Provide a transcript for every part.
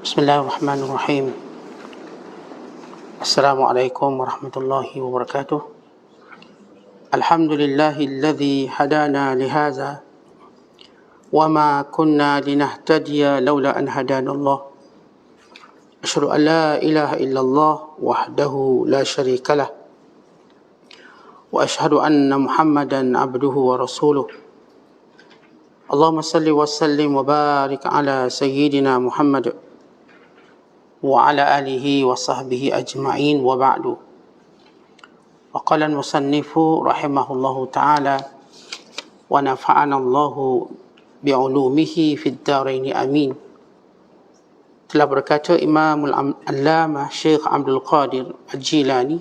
Bismillahirrahmanirrahim. Assalamualaikum warahmatullahi wabarakatuh. Alhamdulillahilladzi hadana lihadza wa ma kunna linahtadiya laula an hadanallah. Asyhadu an la ilaha illallah wahdahu la syarikalah wa asyhadu anna Muhammadan abduhu wa rasuluh. Allahumma salli wa sallim wa barik ala sayyidina Muhammad wa ala alihi wa sahbihi ajma'in wa ba'du. Wa qala al-musannifu rahimahullahu ta'ala wa nafa'ana Allahu bi'ulumihi fid dharain amin. Telah berkata Imamul Allamah Syekh Abdul Qadir Al-Jilani,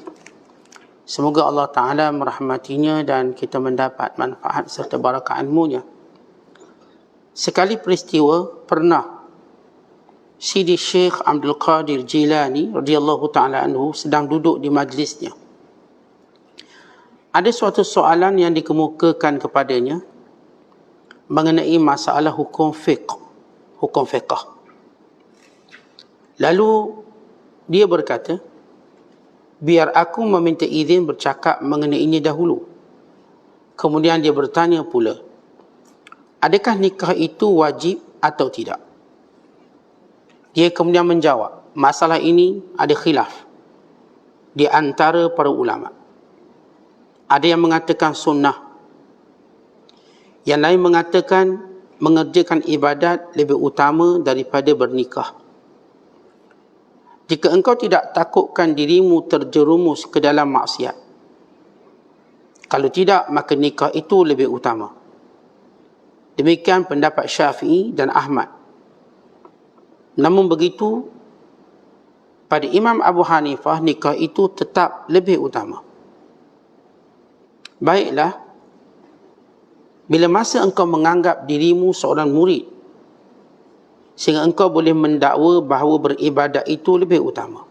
semoga Allah Ta'ala merahmatinya dan kita mendapat manfaat serta barakah ilmunya. Sekali peristiwa pernah Sidi Syekh Abdul Qadir Jilani radhiyallahu ta'ala anhu sedang duduk di majlisnya. Ada suatu soalan yang dikemukakan kepadanya mengenai masalah hukum fiqh. Lalu dia berkata, biar aku meminta izin bercakap mengenainya dahulu. Kemudian dia bertanya pula, adakah nikah itu wajib atau tidak? Dia kemudian menjawab, masalah ini ada khilaf di antara para ulama. Ada yang mengatakan sunnah, yang lain mengatakan mengerjakan ibadat lebih utama daripada bernikah. Jika engkau tidak takutkan dirimu terjerumus ke dalam maksiat, kalau tidak, maka nikah itu lebih utama. Demikian pendapat Syafi'i dan Ahmad. Namun begitu, pada Imam Abu Hanifah, nikah itu tetap lebih utama. Baiklah, bila masa engkau menganggap dirimu seorang murid, sehingga engkau boleh mendakwa bahawa beribadat itu lebih utama.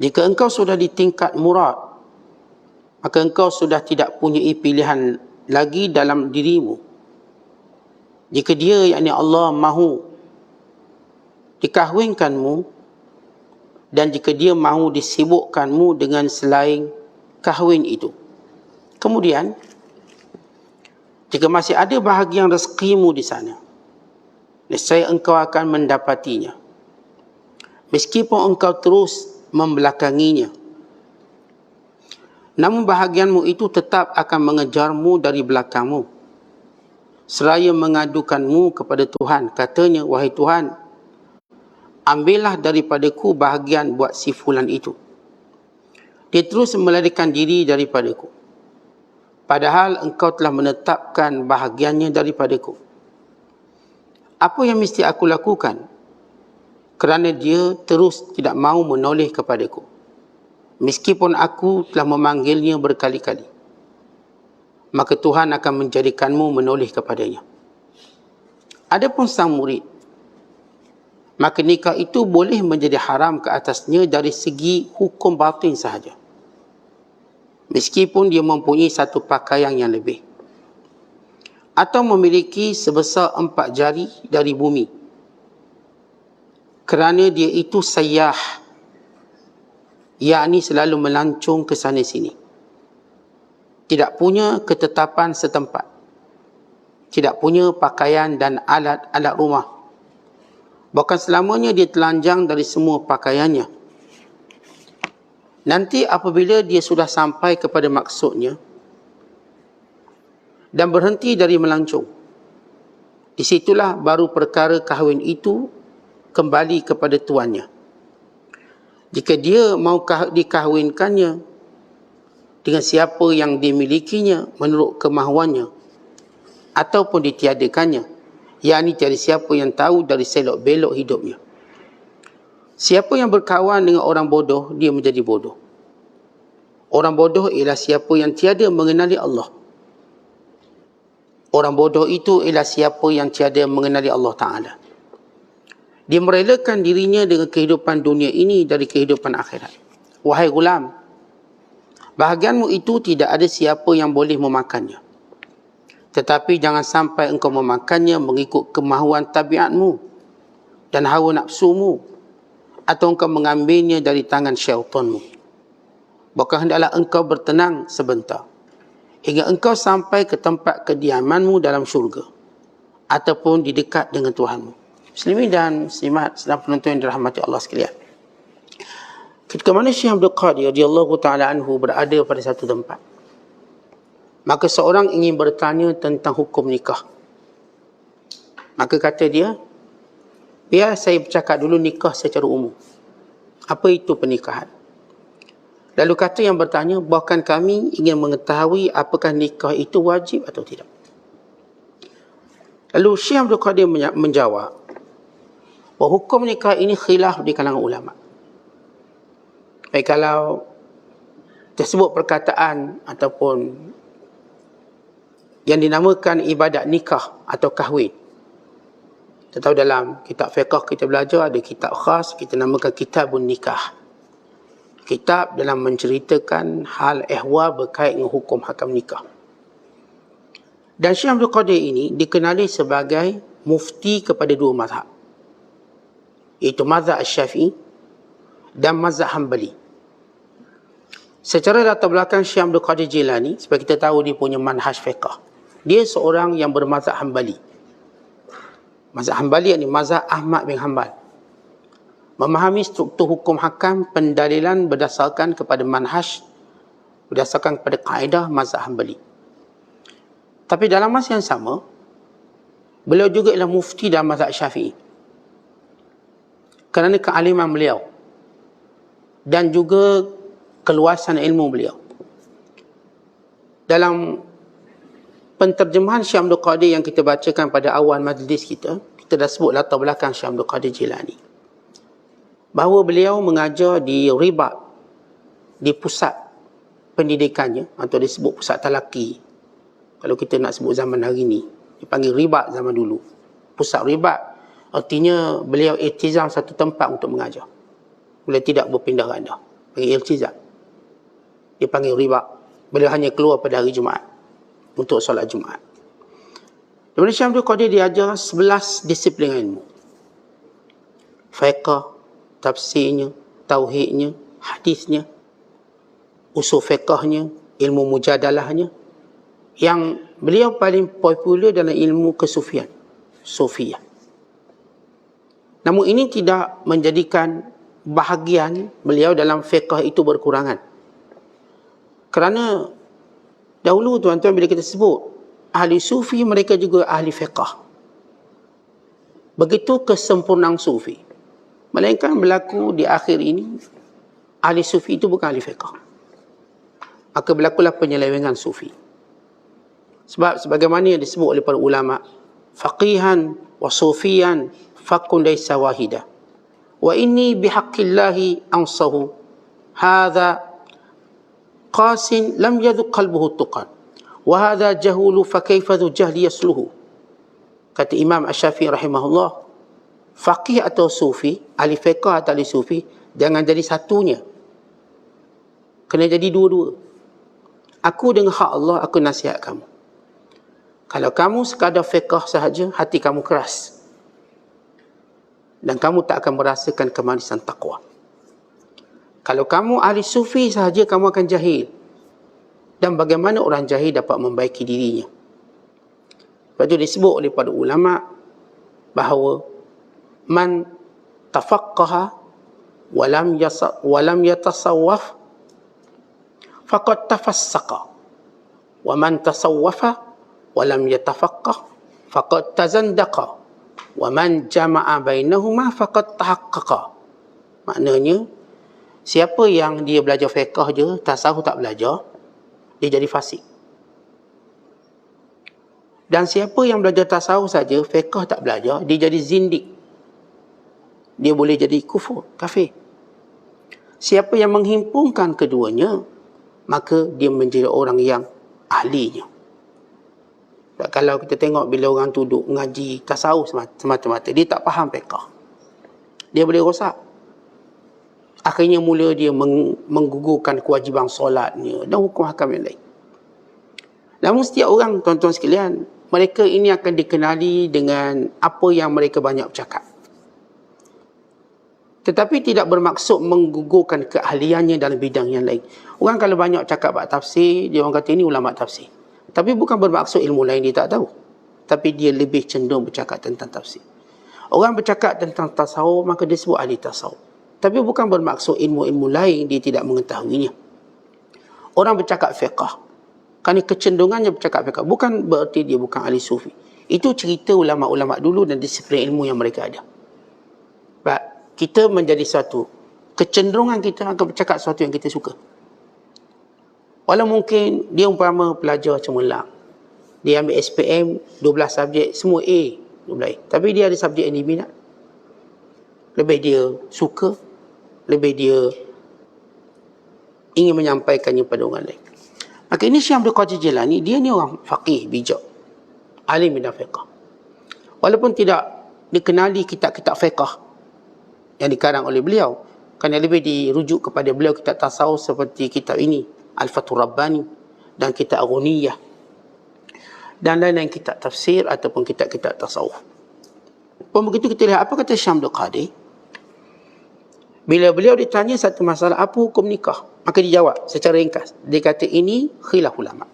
Jika engkau sudah di tingkat murad, maka engkau sudah tidak punya pilihan lagi dalam dirimu. Jika dia, yakni Allah, mahu dikahwinkanmu, dan jika dia mahu disibukkanmu dengan selain kahwin itu. Kemudian, jika masih ada bahagian rezekimu di sana, nescaya engkau akan mendapatinya. Meskipun engkau terus membelakanginya, namun bahagianmu itu tetap akan mengejarmu dari belakangmu, seraya mengadukanmu kepada Tuhan. Katanya, wahai Tuhan, ambillah daripadaku bahagian buat si fulan itu. Dia terus melarikan diri daripadaku, padahal engkau telah menetapkan bahagiannya daripadaku. Apa yang mesti aku lakukan? Kerana dia terus tidak mahu menoleh kepadaku, meskipun aku telah memanggilnya berkali-kali. Maka Tuhan akan menjadikanmu menoleh kepadanya. Adapun sang murid, maka nikah itu boleh menjadi haram ke atasnya dari segi hukum batin sahaja, meskipun dia mempunyai satu pakaian yang lebih, atau memiliki sebesar 4 jari dari bumi, kerana dia itu sayyah, yakni selalu melancong ke sana sini, tidak punya ketetapan setempat, tidak punya pakaian dan alat-alat rumah, bahkan selamanya dia telanjang dari semua pakaiannya. Nanti apabila dia sudah sampai kepada maksudnya dan berhenti dari melancong, disitulah baru perkara kahwin itu kembali kepada tuannya. Jika dia mahu dikahwinkannya dengan siapa yang dimilikinya menurut kemahuannya, ataupun ditiadakannya, yakni tiada siapa yang tahu dari selok belok hidupnya. Siapa yang berkawan dengan orang bodoh, dia menjadi bodoh. Orang bodoh ialah siapa yang tiada mengenali Allah. Orang bodoh itu ialah siapa yang tiada mengenali Allah Ta'ala. Dia merelakan dirinya dengan kehidupan dunia ini dari kehidupan akhirat. Wahai gulam, bahagianmu itu tidak ada siapa yang boleh memakannya. Tetapi jangan sampai engkau memakannya mengikut kemahuan tabiatmu, dan hawa nafsumu, atau engkau mengambilnya dari tangan syaitanmu. Bahkan hendaklah engkau bertenang sebentar hingga engkau sampai ke tempat kediamanmu dalam syurga ataupun di dekat dengan Tuhanmu. Muslimin dan muslimat sedang penonton yang dirahmati Allah sekalian. Ketika mana Syekh Abdul Qadir radhiyallahu taala anhu berada pada satu tempat, maka seorang ingin bertanya tentang hukum nikah. Maka kata dia, biar saya bercakap dulu nikah secara umum. Apa itu pernikahan? Lalu kata yang bertanya, bahkan kami ingin mengetahui apakah nikah itu wajib atau tidak. Lalu Syekh Abdul Qadir menjawab, bahawa hukum nikah ini khilaf di kalangan ulama. Baik, kalau tersebut perkataan ataupun yang dinamakan ibadat nikah atau kahwin. Kita tahu dalam kitab fiqh kita belajar ada kitab khas, kita namakan kitabun nikah. Kitab dalam menceritakan hal ehwal berkait dengan hukum hakam nikah. Dan Syekh Abdul Qadir ini dikenali sebagai mufti kepada dua mazhab, iaitu mazhab Syafi'i dan mazhab Hanbali. Secara latar belakang Syekh Abdul Qadir Jilani, sebab kita tahu dia punya manhaj fiqh, dia seorang yang bermazhab Hanbali. Mazhab Hanbali yakni mazhab Ahmad bin Hanbal. Memahami struktur hukum hakam pendalilan berdasarkan kepada manhaj, berdasarkan kepada kaedah mazhab Hanbali. Tapi dalam masa yang sama, beliau juga ialah mufti dalam mazhab Syafi'i. Kerana kealiman beliau dan juga keluasan ilmu beliau. Dalam penterjemahan Syekh Abdul Qadir yang kita bacakan pada awal majlis kita dah sebut latar belakang Syekh Abdul Qadir Jilani. Bahawa beliau mengajar di Ribat, di pusat pendidikannya, atau disebut pusat talaki. Kalau kita nak sebut zaman hari ni, dipanggil Ribat zaman dulu. Pusat Ribat, artinya beliau iltizam satu tempat untuk mengajar. Beliau tidak berpindah ganda. Panggil iltizam. Dia panggil Ribat. Beliau hanya keluar pada hari Jumaat untuk solat Jumaat. Kemudian Syekh Abdul Qadir diajar 11 disiplin ilmu. Fiqh, tafsirnya, tauhidnya, hadisnya, usul fiqhnya, ilmu mujadalahnya. Yang beliau paling popular dalam ilmu kesufian, Sufiyah. Namun ini tidak menjadikan bahagian beliau dalam fiqh itu berkurangan. Kerana dahulu tuan-tuan bila kita sebut ahli sufi, mereka juga ahli fiqh. Begitu kesempurnaan sufi. Melainkan berlaku di akhir ini, ahli sufi itu bukan ahli fiqh. Maka berlakulah penyelewengan sufi. Sebab sebagaimana yang disebut oleh para ulama, faqihan wa sufiyan fakun laysa wahida. Wa inni bihaqqillahi ansahu. Hadha qasin lam yadhuq qalbuhu tuqan. Wa hadha jahulu fa kaifa dhu jahli yasluhu. Kata Imam Asy-Syafi'i rahimahullah, faqih atau sufi, ahli fiqh atau ahli sufi, jangan jadi satunya. Kena jadi dua-dua. Aku dengan hak Allah, aku nasihat kamu. Kalau kamu sekadar fiqh sahaja, hati kamu keras. Dan kamu tak akan merasakan kemanisan taqwa. Kalau kamu ahli sufi sahaja, kamu akan jahil. Dan bagaimana orang jahil dapat membaiki dirinya. Sebab itu disebut oleh para ulama bahawa man tafaqqaha walam yatasawwaf faqad tafassaqa, wa man tasawwafa walam yatafaqqah faqad tazandaqa, wa man jama'a bainahuma faqad tahaqqaqa. Maknanya, siapa yang dia belajar fiqh je, tasawuf tak belajar, dia jadi fasik. Dan siapa yang belajar tasawuf saja, fiqh tak belajar, dia jadi zindik. Dia boleh jadi kufur, kafir. Siapa yang menghimpunkan keduanya, maka dia menjadi orang yang ahlinya. Kalau kita tengok bila orang tu duduk ngaji tasawuf semata-mata, dia tak faham fiqh, dia boleh rosak. Akhirnya mula dia menggugurkan kewajiban solatnya dan hukum hakam yang lain. Namun setiap orang, tuan-tuan sekalian, mereka ini akan dikenali dengan apa yang mereka banyak bercakap. Tetapi tidak bermaksud menggugurkan keahliannya dalam bidang yang lain. Orang kalau banyak cakap bab tafsir, dia orang kata ini ulama tafsir. Tapi bukan bermaksud ilmu lain dia tak tahu. Tapi dia lebih cenderung bercakap tentang tafsir. Orang bercakap tentang tasawuf, maka dia sebut ahli tasawuf. Tapi bukan bermaksud ilmu-ilmu lain dia tidak mengetahuinya. Orang bercakap fiqh, kerana kecenderungannya bercakap fiqh, bukan bererti dia bukan ahli sufi. Itu cerita ulama-ulama dulu dan disiplin ilmu yang mereka ada. Baik, kita menjadi satu, kecenderungan kita akan bercakap sesuatu yang kita suka. Walau mungkin dia umpama pelajar cemerlang, dia ambil SPM 12 subjek, semua A, 12 A. Tapi dia ada subjek yang dia minat. Lebih dia suka, lebih dia ingin menyampaikannya pada orang lain. Maka ini Syekh Abdul Qadir Jilani, dia ni orang faqih, bijak, alim bidang fiqh. Walaupun tidak dikenali kitab-kitab fiqh yang dikarang oleh beliau, kerana lebih dirujuk kepada beliau kitab tasawuf seperti kitab ini, Al-Fathur Rabbani dan kitab Aghniyah dan lain-lain kitab tafsir ataupun kitab-kitab tasawuf. Pun begitu kita lihat apa kata Syekh Abdul Qadir. Bila beliau ditanya satu masalah, apa hukum nikah? Maka dia jawab secara ringkas. Dia kata ini khilaf ulama.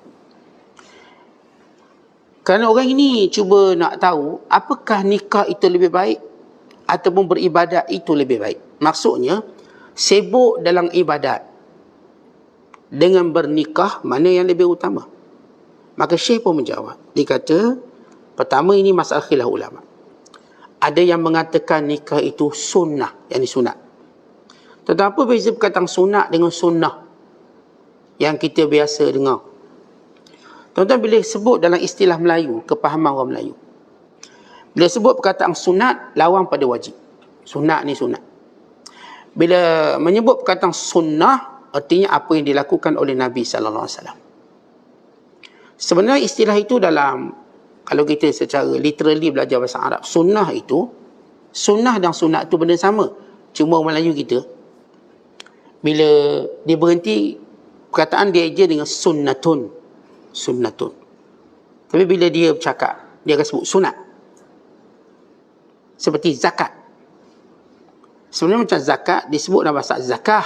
Kerana orang ini cuba nak tahu apakah nikah itu lebih baik ataupun beribadat itu lebih baik. Maksudnya, sibuk dalam ibadat dengan bernikah, mana yang lebih utama? Maka Syekh pun menjawab. Dia kata, pertama ini masalah khilaf ulama. Ada yang mengatakan nikah itu sunnah, yang ini sunat. Tetapi beza perkataan sunat dengan sunnah yang kita biasa dengar. Tuan-tuan bila sebut dalam istilah Melayu, kepahaman orang Melayu, bila sebut perkataan sunat, lawan pada wajib. Sunat ni sunat. Bila menyebut perkataan sunnah, artinya apa yang dilakukan oleh Nabi SAW. Sebenarnya istilah itu dalam, kalau kita secara literally belajar bahasa Arab, sunnah itu, sunnah dan sunat itu benda sama. Cuma orang Melayu kita, bila dia berhenti, perkataan dia je dengan sunnatun. Sunnatun. Tapi bila dia bercakap, dia akan sebut sunat. Seperti zakat. Sebenarnya macam zakat, disebut dalam bahasa zakah.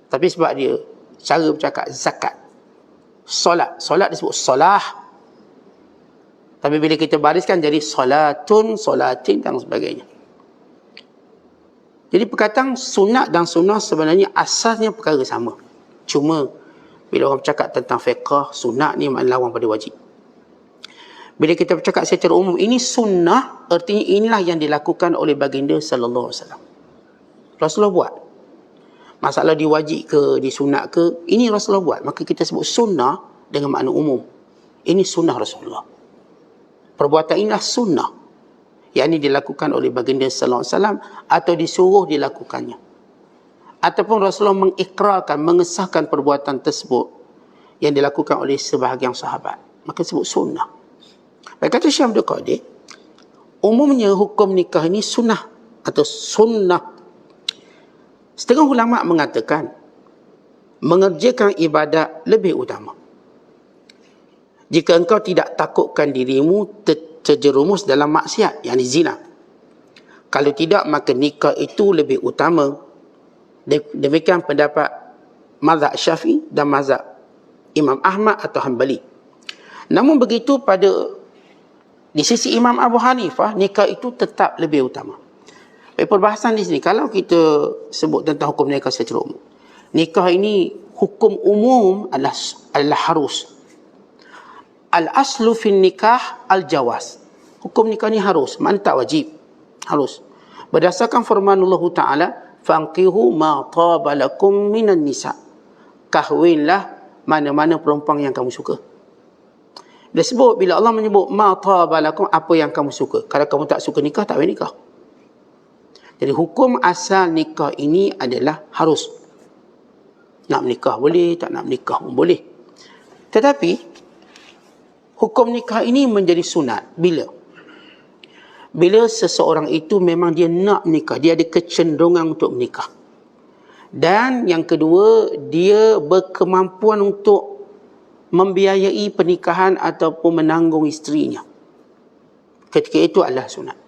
Tapi sebab dia cara bercakap zakat. Solat. Solat disebut solah. Tapi bila kita bariskan jadi solatun, solatin dan sebagainya. Jadi perkataan sunat dan sunnah sebenarnya asasnya perkara sama. Cuma bila orang bercakap tentang fiqh, sunat ni makna lawan pada wajib. Bila kita bercakap secara umum, ini sunnah, artinya inilah yang dilakukan oleh baginda sallallahu alaihi wasallam. Rasulullah buat. Masalah diwajib ke, disunat ke, ini Rasulullah buat. Maka kita sebut sunnah dengan makna umum. Ini sunnah Rasulullah. Perbuatan inilah sunnah yang ini dilakukan oleh baginda sallallahu alaihi wasallam atau disuruh dilakukannya. Ataupun Rasulullah mengikrarkan, mengesahkan perbuatan tersebut yang dilakukan oleh sebahagian sahabat. Maka disebut sunnah. Baik kata Syekh Abdul Qadir, umumnya hukum nikah ini sunnah atau sunnah. Setengah ulama mengatakan mengerjakan ibadat lebih utama. Jika engkau tidak takutkan dirimu terjerumus dalam maksiat, yakni zina. Kalau tidak, maka nikah itu lebih utama. Demikian pendapat mazhab Syafi'i dan mazhab Imam Ahmad atau Hanbali. Namun begitu di sisi Imam Abu Hanifah, nikah itu tetap lebih utama. Perbahasan di sini, kalau kita sebut tentang hukum nikah secara umum, nikah ini hukum umum adalah harus. Al-aslu fin nikah al-jawaz. Hukum nikah ni harus, mana tak wajib. Harus. Berdasarkan firmanullah Ta'ala, fanqihu ma taba lakum minan nisa. Kahwinlah mana-mana perempuan yang kamu suka. Bila Allah menyebut ma taba lakum, apa yang kamu suka. Kalau kamu tak suka nikah, tak boleh nikah. Jadi hukum asal nikah ini adalah harus. Nak menikah boleh, tak nak menikah pun boleh. Tetapi hukum nikah ini menjadi sunat bila seseorang itu memang dia nak menikah, dia ada kecenderungan untuk menikah. Dan yang kedua, dia berkemampuan untuk membiayai pernikahan ataupun menanggung isterinya. Ketika itu adalah sunat.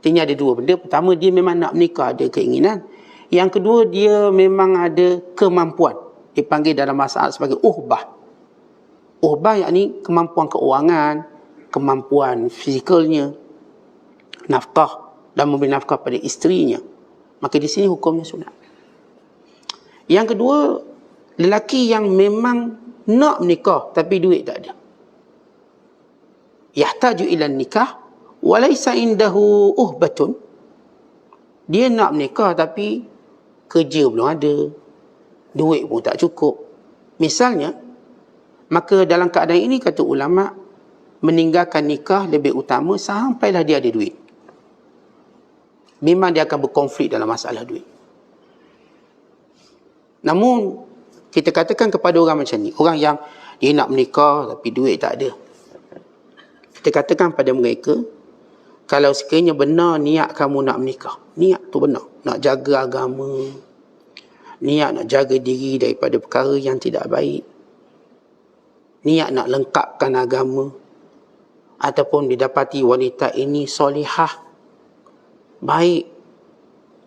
Artinya ada dua benda. Pertama, dia memang nak menikah, ada keinginan. Yang kedua, dia memang ada kemampuan. Dipanggil dalam bahasa Arab sebagai uhbah. Uhbah yakni kemampuan keuangan, kemampuan fizikalnya, nafkah dan memberi nafkah pada isterinya. Maka di sini hukumnya sunat. Yang kedua, lelaki yang memang nak menikah tapi duit tak ada. Yahtaju ila nikah wa laysa indahu uhbatun. Dia nak menikah tapi kerja belum ada, duit pun tak cukup. Misalnya, maka dalam keadaan ini kata ulama, meninggalkan nikah lebih utama sampailah dia ada duit. Memang dia akan berkonflik dalam masalah duit. Namun, kita katakan kepada orang macam ni, orang yang dia nak menikah tapi duit tak ada. Kita katakan pada mereka, kalau sekiranya benar niat kamu nak menikah, niat tu benar, nak jaga agama, niat nak jaga diri daripada perkara yang tidak baik, niat nak lengkapkan agama, ataupun didapati wanita ini solihah, baik.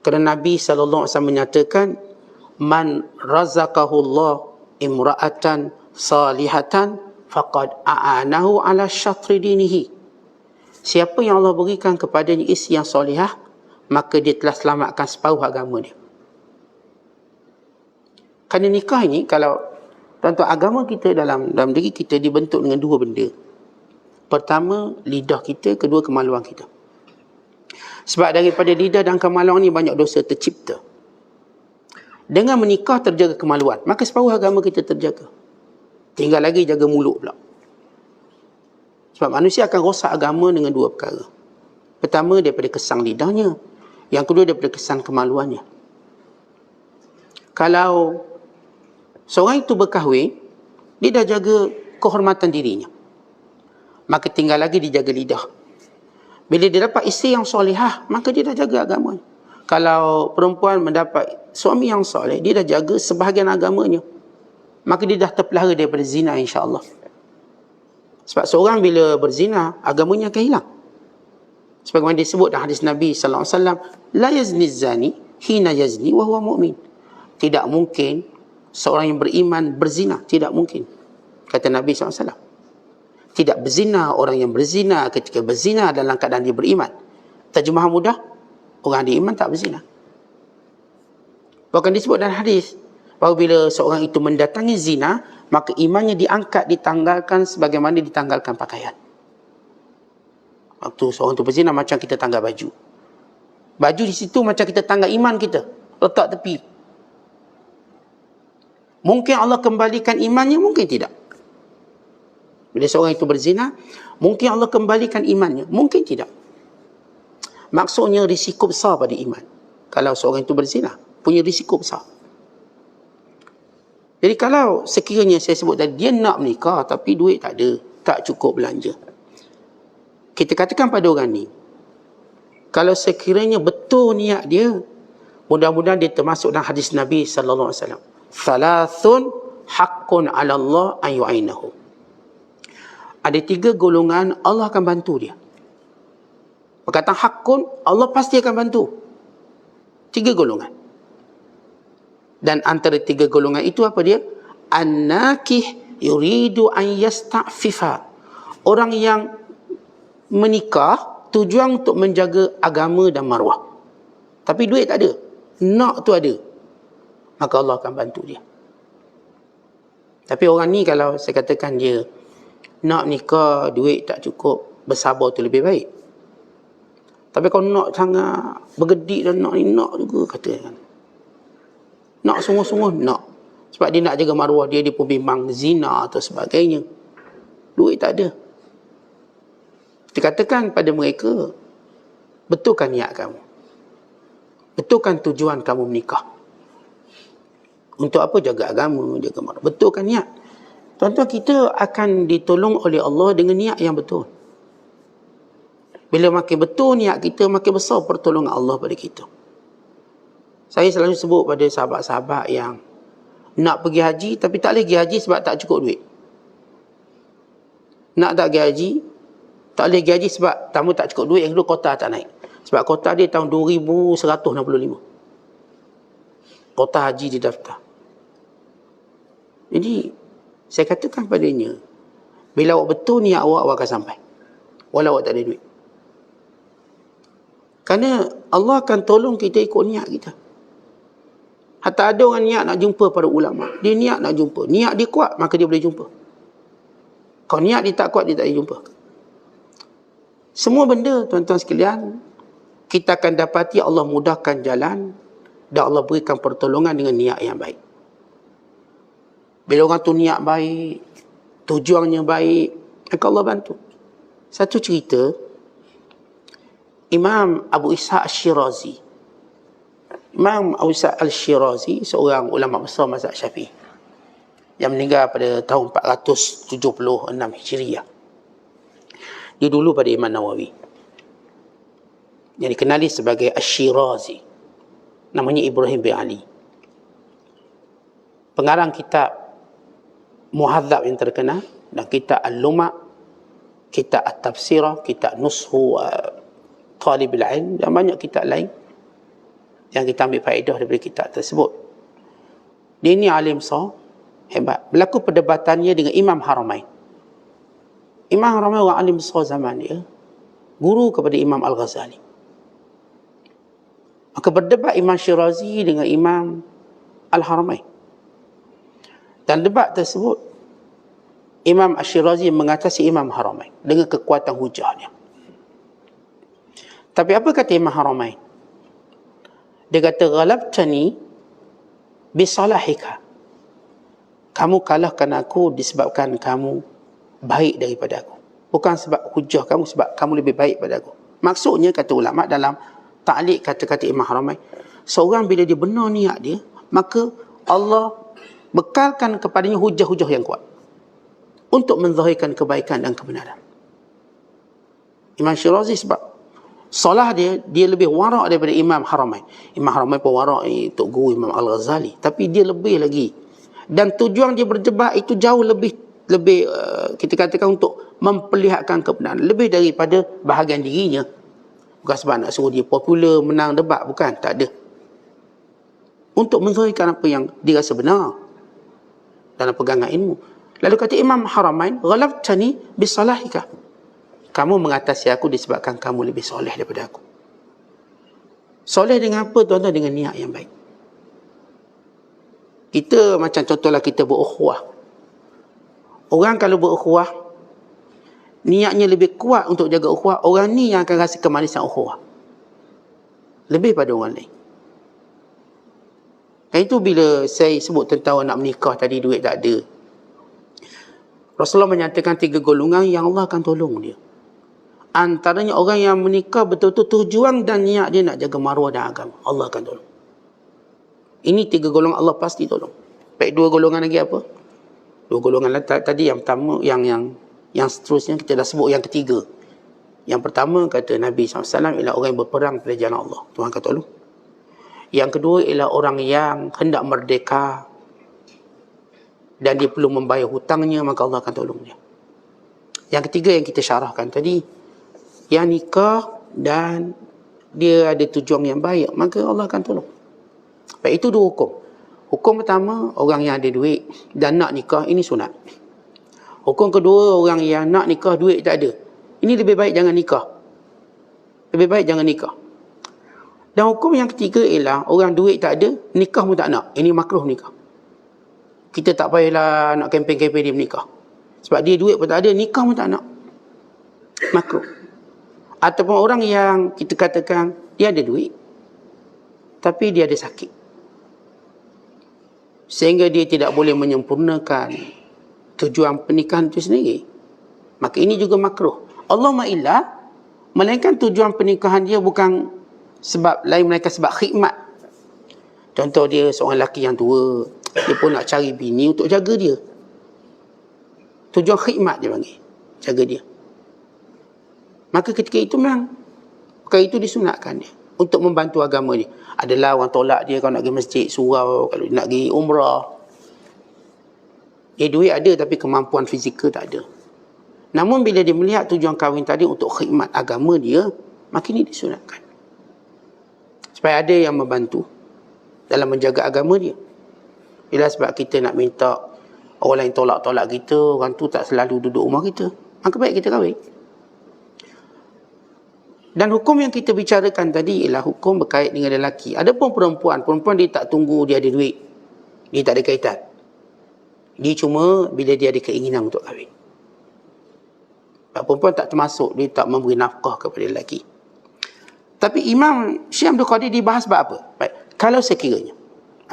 Kerana Nabi SAW menyatakan, man razaqahullah imra'atan salihatan faqad a'anahu ala syatri dinihi. Siapa yang Allah berikan kepadanya isteri yang solihah, maka dia telah selamatkan separuh agama dia. Kerana nikah ini, kalau tuan-tuan, agama kita dalam diri kita dibentuk dengan dua benda. Pertama, lidah kita. Kedua, kemaluan kita. Sebab daripada lidah dan kemaluan ni banyak dosa tercipta. Dengan menikah terjaga kemaluan, maka separuh agama kita terjaga. Tinggal lagi jaga mulut pula. Sebab manusia akan rosak agama dengan dua perkara. Pertama, daripada kesan lidahnya. Yang kedua, daripada kesan kemaluannya. Kalau seorang itu berkahwin, dia dah jaga kehormatan dirinya, maka tinggal lagi dia jaga lidah. Bila dia dapat isteri yang solihah, maka dia dah jaga agamanya. Kalau perempuan mendapat suami yang soleh, dia dah jaga sebahagian agamanya, maka dia dah terpelihara daripada zina, insya-Allah. Sebab seorang bila berzina, agamanya akan hilang. Sebagaimana disebut dalam hadis Nabi sallallahu alaihi wasallam, la yazni zani hina yazni wa huwa mu'min. Tidak mungkin seorang yang beriman berzina, tidak mungkin. Kata Nabi SAW. Tidak berzina orang yang berzina ketika berzina dalam keadaan dia beriman. Terjemahan mudah, orang yang beriman tak berzina. Bahkan disebut dalam hadis, bahawa bila seorang itu mendatangi zina, maka imannya diangkat, ditanggalkan sebagaimana ditanggalkan pakaian. Waktu seorang itu berzina, macam kita tanggal baju. Baju di situ macam kita tanggal iman kita, letak tepi. Mungkin Allah kembalikan imannya, mungkin tidak. Bila seorang itu berzina, mungkin Allah kembalikan imannya, mungkin tidak. Maksudnya risiko besar pada iman. Kalau seorang itu berzina, punya risiko besar. Jadi kalau sekiranya saya sebut tadi, dia nak menikah tapi duit tak ada, tak cukup belanja. Kita katakan pada orang ni, kalau sekiranya betul niat dia, mudah-mudahan dia termasuk dalam hadis Nabi sallallahu alaihi wasallam. Thalathun haqqun 'ala Allah an yu'inahu. Ada 3 golongan Allah akan bantu dia. Perkataan haqqun, Allah pasti akan bantu. 3 golongan. Dan antara 3 golongan itu apa dia? An-nakih yuridu an yasta'fifa. Orang yang menikah tujuan untuk menjaga agama dan maruah, tapi duit tak ada, nak tu ada, maka Allah akan bantu dia. Tapi orang ni kalau saya katakan dia nak nikah, duit tak cukup, bersabar tu lebih baik. Tapi kalau nak sangat bergedik dan nak ni, nak juga katakan. Nak sungguh-sungguh, nak. Sebab dia nak jaga maruah dia, dia pun bimbang zina atau sebagainya. Duit tak ada. Kita katakan pada mereka, betulkan niat kamu. Betulkan tujuan kamu menikah. Untuk apa? Jaga agama, jaga maruah. Betulkan niat. Tuan-tuan, kita akan ditolong oleh Allah dengan niat yang betul. Bila makin betul niat kita, makin besar pertolongan Allah pada kita. Saya selalu sebut pada sahabat-sahabat yang nak pergi haji tapi tak boleh pergi haji sebab tak cukup duit. Nak tak pergi haji, tak boleh pergi haji sebab tamu tak cukup duit, yang kedua kota tak naik. Sebab kota dia tahun 2165. Kota haji didaftar. Jadi, saya katakan padanya, bila awak betul niat awak akan sampai. Walau awak tak ada duit. Kerana Allah akan tolong kita ikut niat kita. Hatta ada orang niat nak jumpa para ulama. Dia niat nak jumpa. Niat dia kuat, maka dia boleh jumpa. Kalau niat dia tak kuat, dia tak boleh jumpa. Semua benda, tuan-tuan sekalian, kita akan dapati Allah mudahkan jalan dan Allah berikan pertolongan dengan niat yang baik. Bila orang tu niat baik, tujuannya baik, maka Allah bantu. Satu cerita, Imam Abu Ishaq Al-Shirazi. Imam Abu Ishaq Al-Shirazi, seorang ulama besar mazhab Syafi'i, yang meninggal pada tahun 476 Hijriah. Dia dulu pada Imam Nawawi, yang dikenali sebagai Al-Shirazi. Namanya Ibrahim bin Ali. Pengarang kitab Muhadzab yang terkenal, dan kitab Al-Luma', kitab At-Tafsirah, kitab Nushu Talibul Ilm, dan banyak kitab lain yang kita ambil faedah daripada kitab tersebut. Dia ni alim besar, hebat. Berlaku perdebatannya dengan Imam Haramain. Imam Haramain orang alim besar zaman dia, guru kepada Imam Al-Ghazali. Maka berdebat Imam Shirazi dengan Imam Al-Haramain. Dan debat tersebut, Imam Al-Shirazi mengatasi Imam Haramain dengan kekuatan hujahnya. Tapi apa kata Imam Haramain? Dia kata, "Ghalabtani bisalahika." Kamu kalahkan aku disebabkan kamu baik daripada aku. Bukan sebab hujah kamu, sebab kamu lebih baik pada aku. Maksudnya, kata ulama dalam ta'liq kata-kata Imam Haramain, seorang bila dia benar niat dia, maka Allah bekalkan kepadanya hujah-hujah yang kuat untuk menzahirkan kebaikan dan kebenaran. Imam Shirazi sebab salah dia lebih warak daripada Imam Haramain. Imam Haramain pun warak, Tok Guru Imam Al-Ghazali, tapi dia lebih lagi. Dan tujuan dia berdebat itu jauh lebih kita katakan untuk memperlihatkan kebenaran, lebih daripada bahagian dirinya. Bukan sebab nak suruh dia popular, menang debat, bukan, tak ada. Untuk menzahirkan apa yang dirasa benar dalam pegangan ilmu. Lalu kata Imam Haramain, "Ghalabtani bisalahika." Kamu mengatasi aku disebabkan kamu lebih soleh daripada aku. Soleh dengan apa, tuan-tuan? Dengan niat yang baik. Kita macam contohlah kita berukhuwah. Orang kalau berukhuwah, niatnya lebih kuat untuk jaga ukhuwah, orang ni yang akan rasa kemanisan ukhuwah lebih pada orang lain. Dan itu bila saya sebut tentang nak menikah tadi, duit tak ada, Rasulullah menyatakan 3 golongan yang Allah akan tolong dia. Antaranya orang yang menikah betul-betul tujuan dan niat dia nak jaga maruah dan agama, Allah akan tolong. Ini 3 golongan Allah pasti tolong. Baik, 2 golongan lagi apa? 2 golongan tadi yang pertama, yang seterusnya kita dah sebut yang ketiga. Yang pertama kata Nabi SAW ialah orang yang berperang pada jalan Allah, Tuhan akan tolong. Yang kedua ialah orang yang hendak merdeka dan dia perlu membayar hutangnya, maka Allah akan tolong dia. Yang ketiga yang kita syarahkan tadi, yang nikah dan dia ada tujuan yang baik, maka Allah akan tolong. Baik, itu 2 hukum. Hukum pertama, orang yang ada duit dan nak nikah, ini sunat. Hukum kedua, orang yang nak nikah duit tak ada, ini lebih baik jangan nikah. Lebih baik jangan nikah. Dan hukum yang ketiga ialah orang duit tak ada, nikah pun tak nak, ini makruh nikah. Kita tak payahlah nak kempen-kempen dia menikah. Sebab dia duit pun tak ada, nikah pun tak nak, makruh. Ataupun orang yang kita katakan dia ada duit tapi dia ada sakit, sehingga dia tidak boleh menyempurnakan tujuan pernikahan itu sendiri, maka ini juga makruh. Allahumma illa, melainkan tujuan pernikahan dia bukan sebab lain, melainkan sebab khidmat. Contoh dia seorang lelaki yang tua, dia pun nak cari bini untuk jaga dia. Tujuan khidmat dia panggil, jaga dia. Maka ketika itu memang perkara itu disunatkan dia untuk membantu agama dia. Adalah orang tolak dia kalau nak pergi masjid, surau, kalau nak pergi umrah. Duit ada tapi kemampuan fizikal tak ada. Namun bila dia melihat tujuan kahwin tadi untuk khidmat agama dia, maka ini disunatkan. supaya ada yang membantu dalam menjaga agama dia. Ialah sebab kita nak minta orang lain tolak-tolak kita, orang tu tak selalu duduk rumah kita, maka baik kita kahwin. Dan hukum yang kita bicarakan tadi ialah hukum berkait dengan lelaki. Adapun perempuan dia tak tunggu dia ada duit, dia tak ada kaitan. Dia cuma bila dia ada keinginan untuk kahwin. Perempuan tak termasuk, dia tak memberi nafkah kepada lelaki. Tapi Imam Syekh Abdul Qadir dibahas sebab apa? Baik, kalau sekiranya,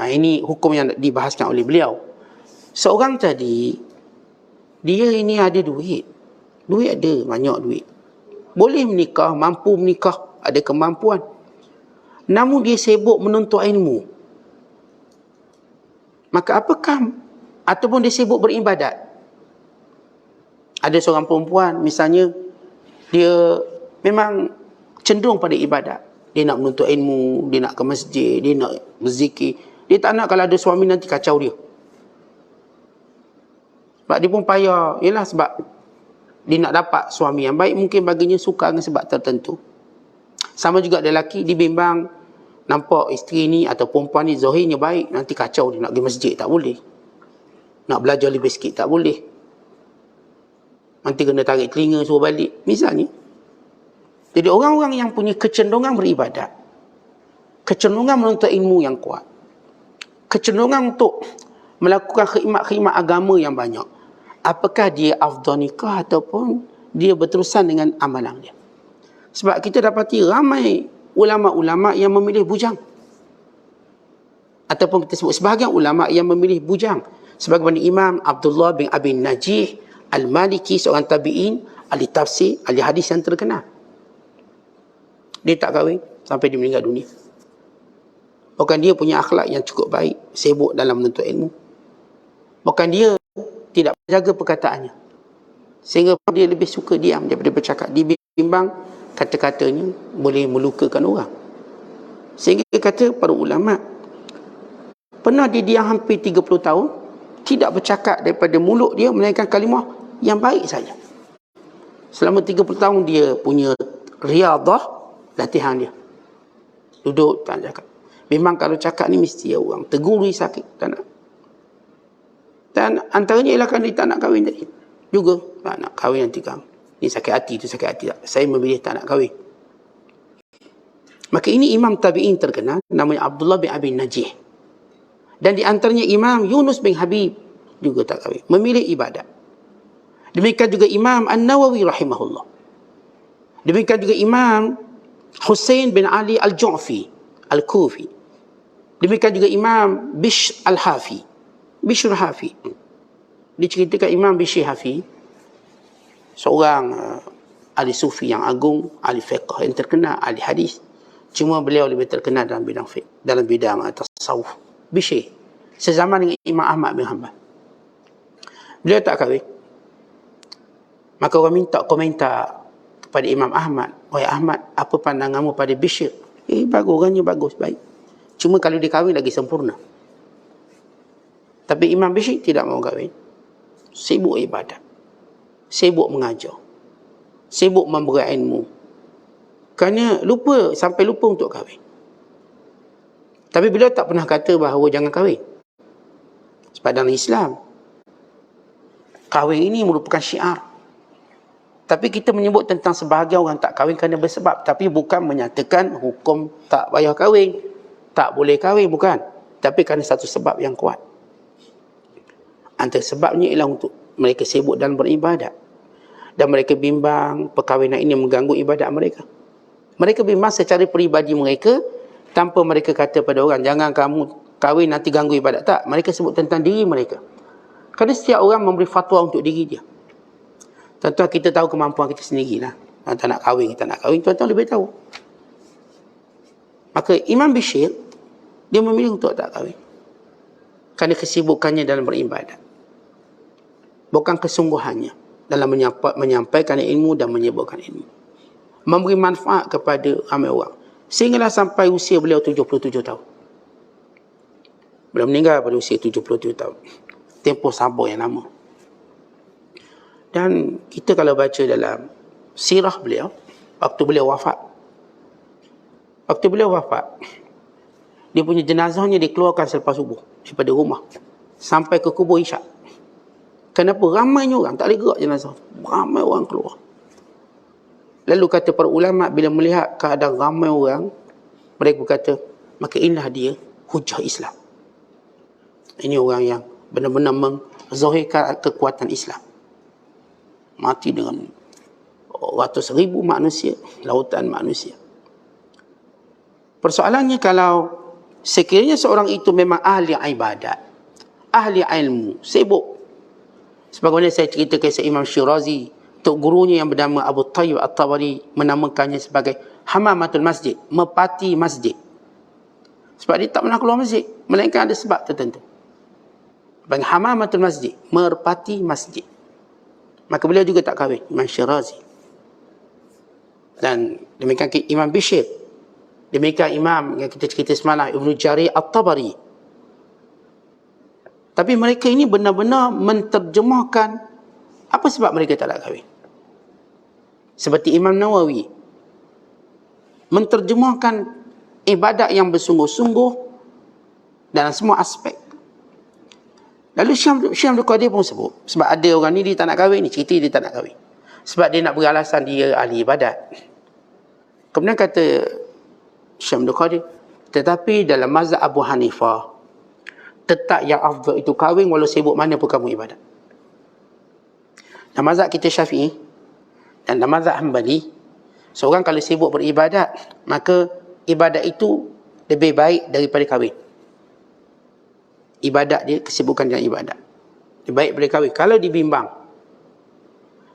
ini hukum yang dibahaskan oleh beliau. Seorang tadi, dia ini ada duit. Duit ada, banyak duit. Boleh menikah, mampu menikah, ada kemampuan. Namun dia sibuk menuntut ilmu. Maka apakah, ataupun dia sibuk beribadat. Ada seorang perempuan, misalnya, dia memang cenderung pada ibadat. Dia nak menuntut ilmu, dia nak ke masjid, dia nak berzikir. Dia tak nak kalau ada suami nanti kacau dia. Sebab dia pun payah. Ialah sebab dia nak dapat suami yang baik, mungkin baginya suka dengan sebab tertentu. Sama juga lelaki, dia bimbang nampak isteri ni atau perempuan ni zahirnya baik, nanti kacau dia, nak pergi masjid tak boleh. Nak belajar lebih sikit tak boleh. Nanti kena tarik telinga suruh balik, misalnya. Jadi orang-orang yang punya kecenderungan beribadat, kecenderungan menuntut ilmu yang kuat, kecenderungan untuk melakukan khidmat-khidmat agama yang banyak, apakah dia afdal nikah ataupun dia berterusan dengan amalan dia? Sebab kita dapati ramai ulama-ulama yang memilih bujang. Ataupun kita sebut sebahagian ulama yang memilih bujang. Sebagaimana Imam Abdullah bin Abi Najih Al-Maliki, seorang tabi'in, ahli tafsir, ahli hadis yang terkenal. Dia tak kahwin sampai dia meninggal dunia. Bukan dia punya akhlak yang cukup baik, sibuk dalam menuntut ilmu. Bukan dia tidak menjaga perkataannya, sehingga dia lebih suka diam daripada bercakap. Dia bimbang kata-katanya boleh melukakan orang. Sehingga dia kata para ulama, pernah dia diam hampir 30 tahun, tidak bercakap daripada mulut dia melainkan kalimah yang baik saja. Selama 30 tahun dia punya riadah, latihan dia. Duduk, tak cakap. Memang kalau cakap ni mesti orang tegur, dia sakit, tak nak. Dan antaranya ialah kan dia tak nak kahwin tadi. Juga, tak nak kahwin nanti kamu. Ni sakit hati, tu sakit hati. Saya memilih tak nak kahwin. Maka ini Imam Tabi'in terkenal, namanya Abdullah bin Abi Najih. Dan di antaranya Imam Yunus bin Habib juga tak kahwin, memilih ibadat. Demikian juga Imam An-Nawawi rahimahullah. Demikian juga Imam Husain bin Ali Al-Ju'fi Al-Kufi. Demikian juga Imam Bishr Al-Hafi. Bishr Hafi. Diceritakan Imam Bishr Hafi, seorang ahli sufi yang agung, ahli fiqh yang terkenal, ahli hadis. Cuma beliau lebih terkenal dalam bidang fiqh, dalam bidang tasawuf. Bishr sezaman dengan Imam Ahmad bin Hanbal. Beliau tak kahwin. Maka orang minta komentar kepada Imam Ahmad, "Wahai Ahmad, apa pandanganmu pada Bishr?" Bagus, orangnya bagus, baik. Cuma kalau dia kahwin lagi sempurna. Tapi Imam Bishr tidak mahu kahwin. Sibuk ibadat, sibuk mengajar, sibuk memberi ilmu. Kerana sampai lupa untuk kahwin. Tapi beliau tak pernah kata bahawa jangan kahwin. Sebab dalam Islam, kahwin ini merupakan syiar. Tapi kita menyebut tentang sebahagian orang tak kahwin kerana bersebab. Tapi bukan menyatakan hukum tak payah kahwin, tak boleh kahwin, bukan. Tapi kerana satu sebab yang kuat. Antara sebabnya ialah untuk mereka sibuk dalam beribadat. Dan mereka bimbang perkahwinan ini mengganggu ibadat mereka. Mereka bimbang secara peribadi mereka, tanpa mereka kata pada orang, jangan kamu kahwin nanti ganggu ibadat. Tak, mereka sebut tentang diri mereka. Kerana setiap orang memberi fatwa untuk diri dia. Tuan-tuan, kita tahu kemampuan kita sendirilah. Tak nak kahwin, kita nak kahwin, tuan-tuan lebih tahu. Maka Imam Bishr, dia memilih untuk tak kahwin. Kerana kesibukannya dalam beribadat. Bukan kesungguhannya dalam menyampaikan ilmu dan menyebutkan ilmu. Memberi manfaat kepada ramai orang. Sehinggalah sampai usia beliau 77 tahun. Beliau meninggal pada usia 77 tahun. Tempoh sabar yang lama. Dan kita kalau baca dalam sirah beliau, waktu beliau wafat, Waktu beliau wafat, dia punya jenazahnya dikeluarkan selepas subuh daripada rumah sampai ke kubur Isyak. Kenapa? Ramainya orang, tak boleh gerak jenazah. Ramai orang keluar. Lalu kata para ulama, bila melihat keadaan ramai orang, mereka berkata, maka inilah dia hujah Islam. Ini orang yang benar-benar menzahirkan kekuatan Islam. Mati dengan ratus ribu manusia, lautan manusia. Persoalannya, kalau sekiranya seorang itu memang ahli ibadat, ahli ilmu, sibuk. Sebagaimana saya cerita kisah Imam Syirazi, tok gurunya yang bernama Abu Tayyib At-Tabari menamakannya sebagai hamamatul masjid, merpati masjid. Sebab dia tak pernah keluar masjid, melainkan ada sebab tertentu. Bagi hamamatul masjid, merpati masjid. Maka beliau juga tak kahwin, Imam Syirazi. Dan demikian Imam Bishr, demikian Imam yang kita cerita semalam, Ibnu Jarir At-Tabari. Tapi mereka ini benar-benar menterjemahkan apa sebab mereka tak nak kahwin. Seperti Imam Nawawi menterjemahkan ibadat yang bersungguh-sungguh dalam semua aspek. Lalu Syekh Abdul Qadir pun sebut, sebab ada orang ni dia tak nak kahwin, ni cerita dia tak nak kahwin sebab dia nak beralasan dia ahli ibadat. Kemudian kata Syekh Abdul Qadir, tetapi dalam mazhab Abu Hanifah tetap yang afdal itu kahwin walau sibuk mana pun kamu ibadat. Dan mazhab kita Syafi'i dan dalam mazhab Hanbali, seorang kalau sibuk beribadat, maka ibadat itu lebih baik daripada kahwin. Ibadat dia, kesibukan dengan ibadat, lebih baik daripada kahwin kalau dibimbang.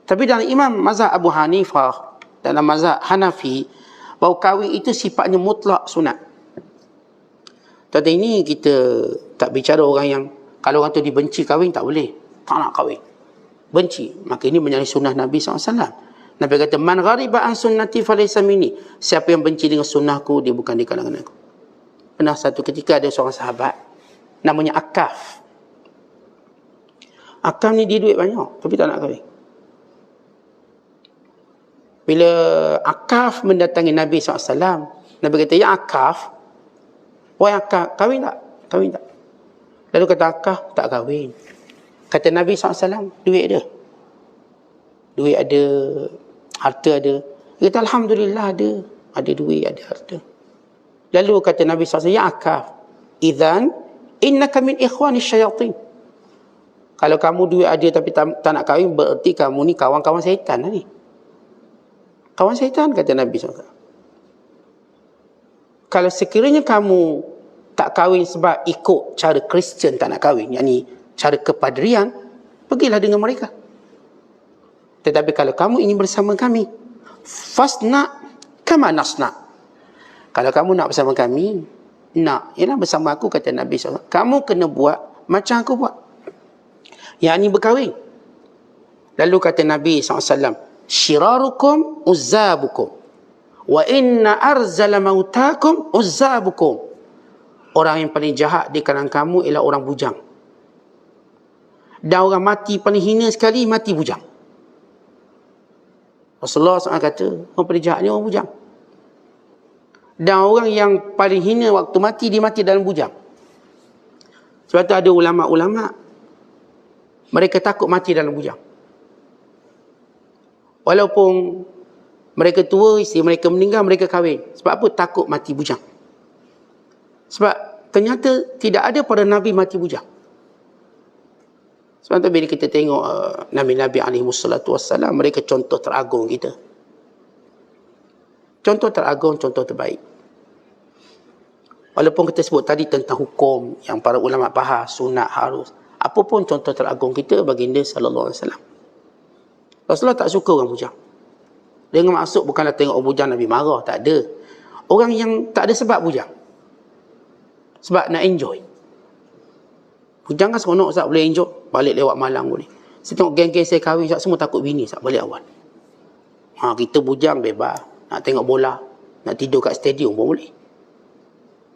Tapi dalam imam mazhab Abu Hanifah dan dalam mazhab Hanafi, bahawa kahwin itu sifatnya mutlak sunat. Tadi ini kita tak bicara orang yang kalau orang tu dibenci kahwin tak boleh, tak nak kahwin, benci, maka ini menyalahi sunnah Nabi SAW. Nabi kata, man ghariba an sunnati falaysa minni, siapa yang benci dengan sunnahku, dia bukan di kalangan aku. Pernah satu ketika ada seorang sahabat namanya Akaf. Akaf ni dia duit banyak tapi tak nak kahwin. Bila Akaf mendatangi Nabi SAW, Nabi kata, ya Akaf, wahai Akaf, kahwin tak? Kahwin tak? Lalu kata Akaf, tak kahwin. Kata Nabi SAW, duit ada? Duit ada, harta ada? Dia kata, Alhamdulillah ada. Ada duit, ada harta. Lalu kata Nabi SAW, ya Akaf, idhan innaka min ikhwani syayatin. Kalau kamu duit ada tapi tak nak kahwin, berarti kamu ni kawan-kawan syaitan lah ni. Kawan syaitan, kata Nabi SAW. Kalau sekiranya kamu tak kahwin sebab ikut cara Kristian tak nak kahwin, yakni cara kepadrian, pergilah dengan mereka. Tetapi kalau kamu ingin bersama kami, fasna kama nasna. Kalau kamu nak bersama kami, nak, ialah bersama aku, kata Nabi SAW, kamu kena buat macam aku buat, yakni berkahwin. Lalu kata Nabi SAW, syirarukum uzzabukum wa inna arzala mautakum uzzabukum. Orang yang paling jahat di kalangan kamu ialah orang bujang. Dan orang mati paling hina sekali, mati bujang. Rasulullah SAW kata, orang paling jahat ni orang bujang. Dan orang yang paling hina waktu mati, dia mati dalam bujang. Sebab tu ada ulama-ulama, mereka takut mati dalam bujang. Walaupun mereka tua, isteri mereka meninggal, mereka kahwin. Sebab apa? Takut mati bujang. Sebab ternyata tidak ada pada Nabi mati bujang. Sebab tu bila kita tengok Nabi-Nabi SAW, mereka contoh teragung kita. Contoh teragung, contoh terbaik. Walaupun kita sebut tadi tentang hukum yang para ulama bahas, sunat, harus, apa pun contoh teragung kita, baginda sallallahu alaihi wasallam. Rasulullah tak suka orang bujang. Dengan maksud bukanlah tengok orang bujang Nabi marah, tak ada. Orang yang tak ada sebab bujang, sebab nak enjoy. Bujang kan seronok, Ustaz, boleh enjoy, balik lewat malam boleh. Saya tengok geng-geng saya kahwin, Ustaz, semua takut bini, Ustaz, balik awal. Kita bujang bebas, nak tengok bola, nak tidur kat stadium pun boleh.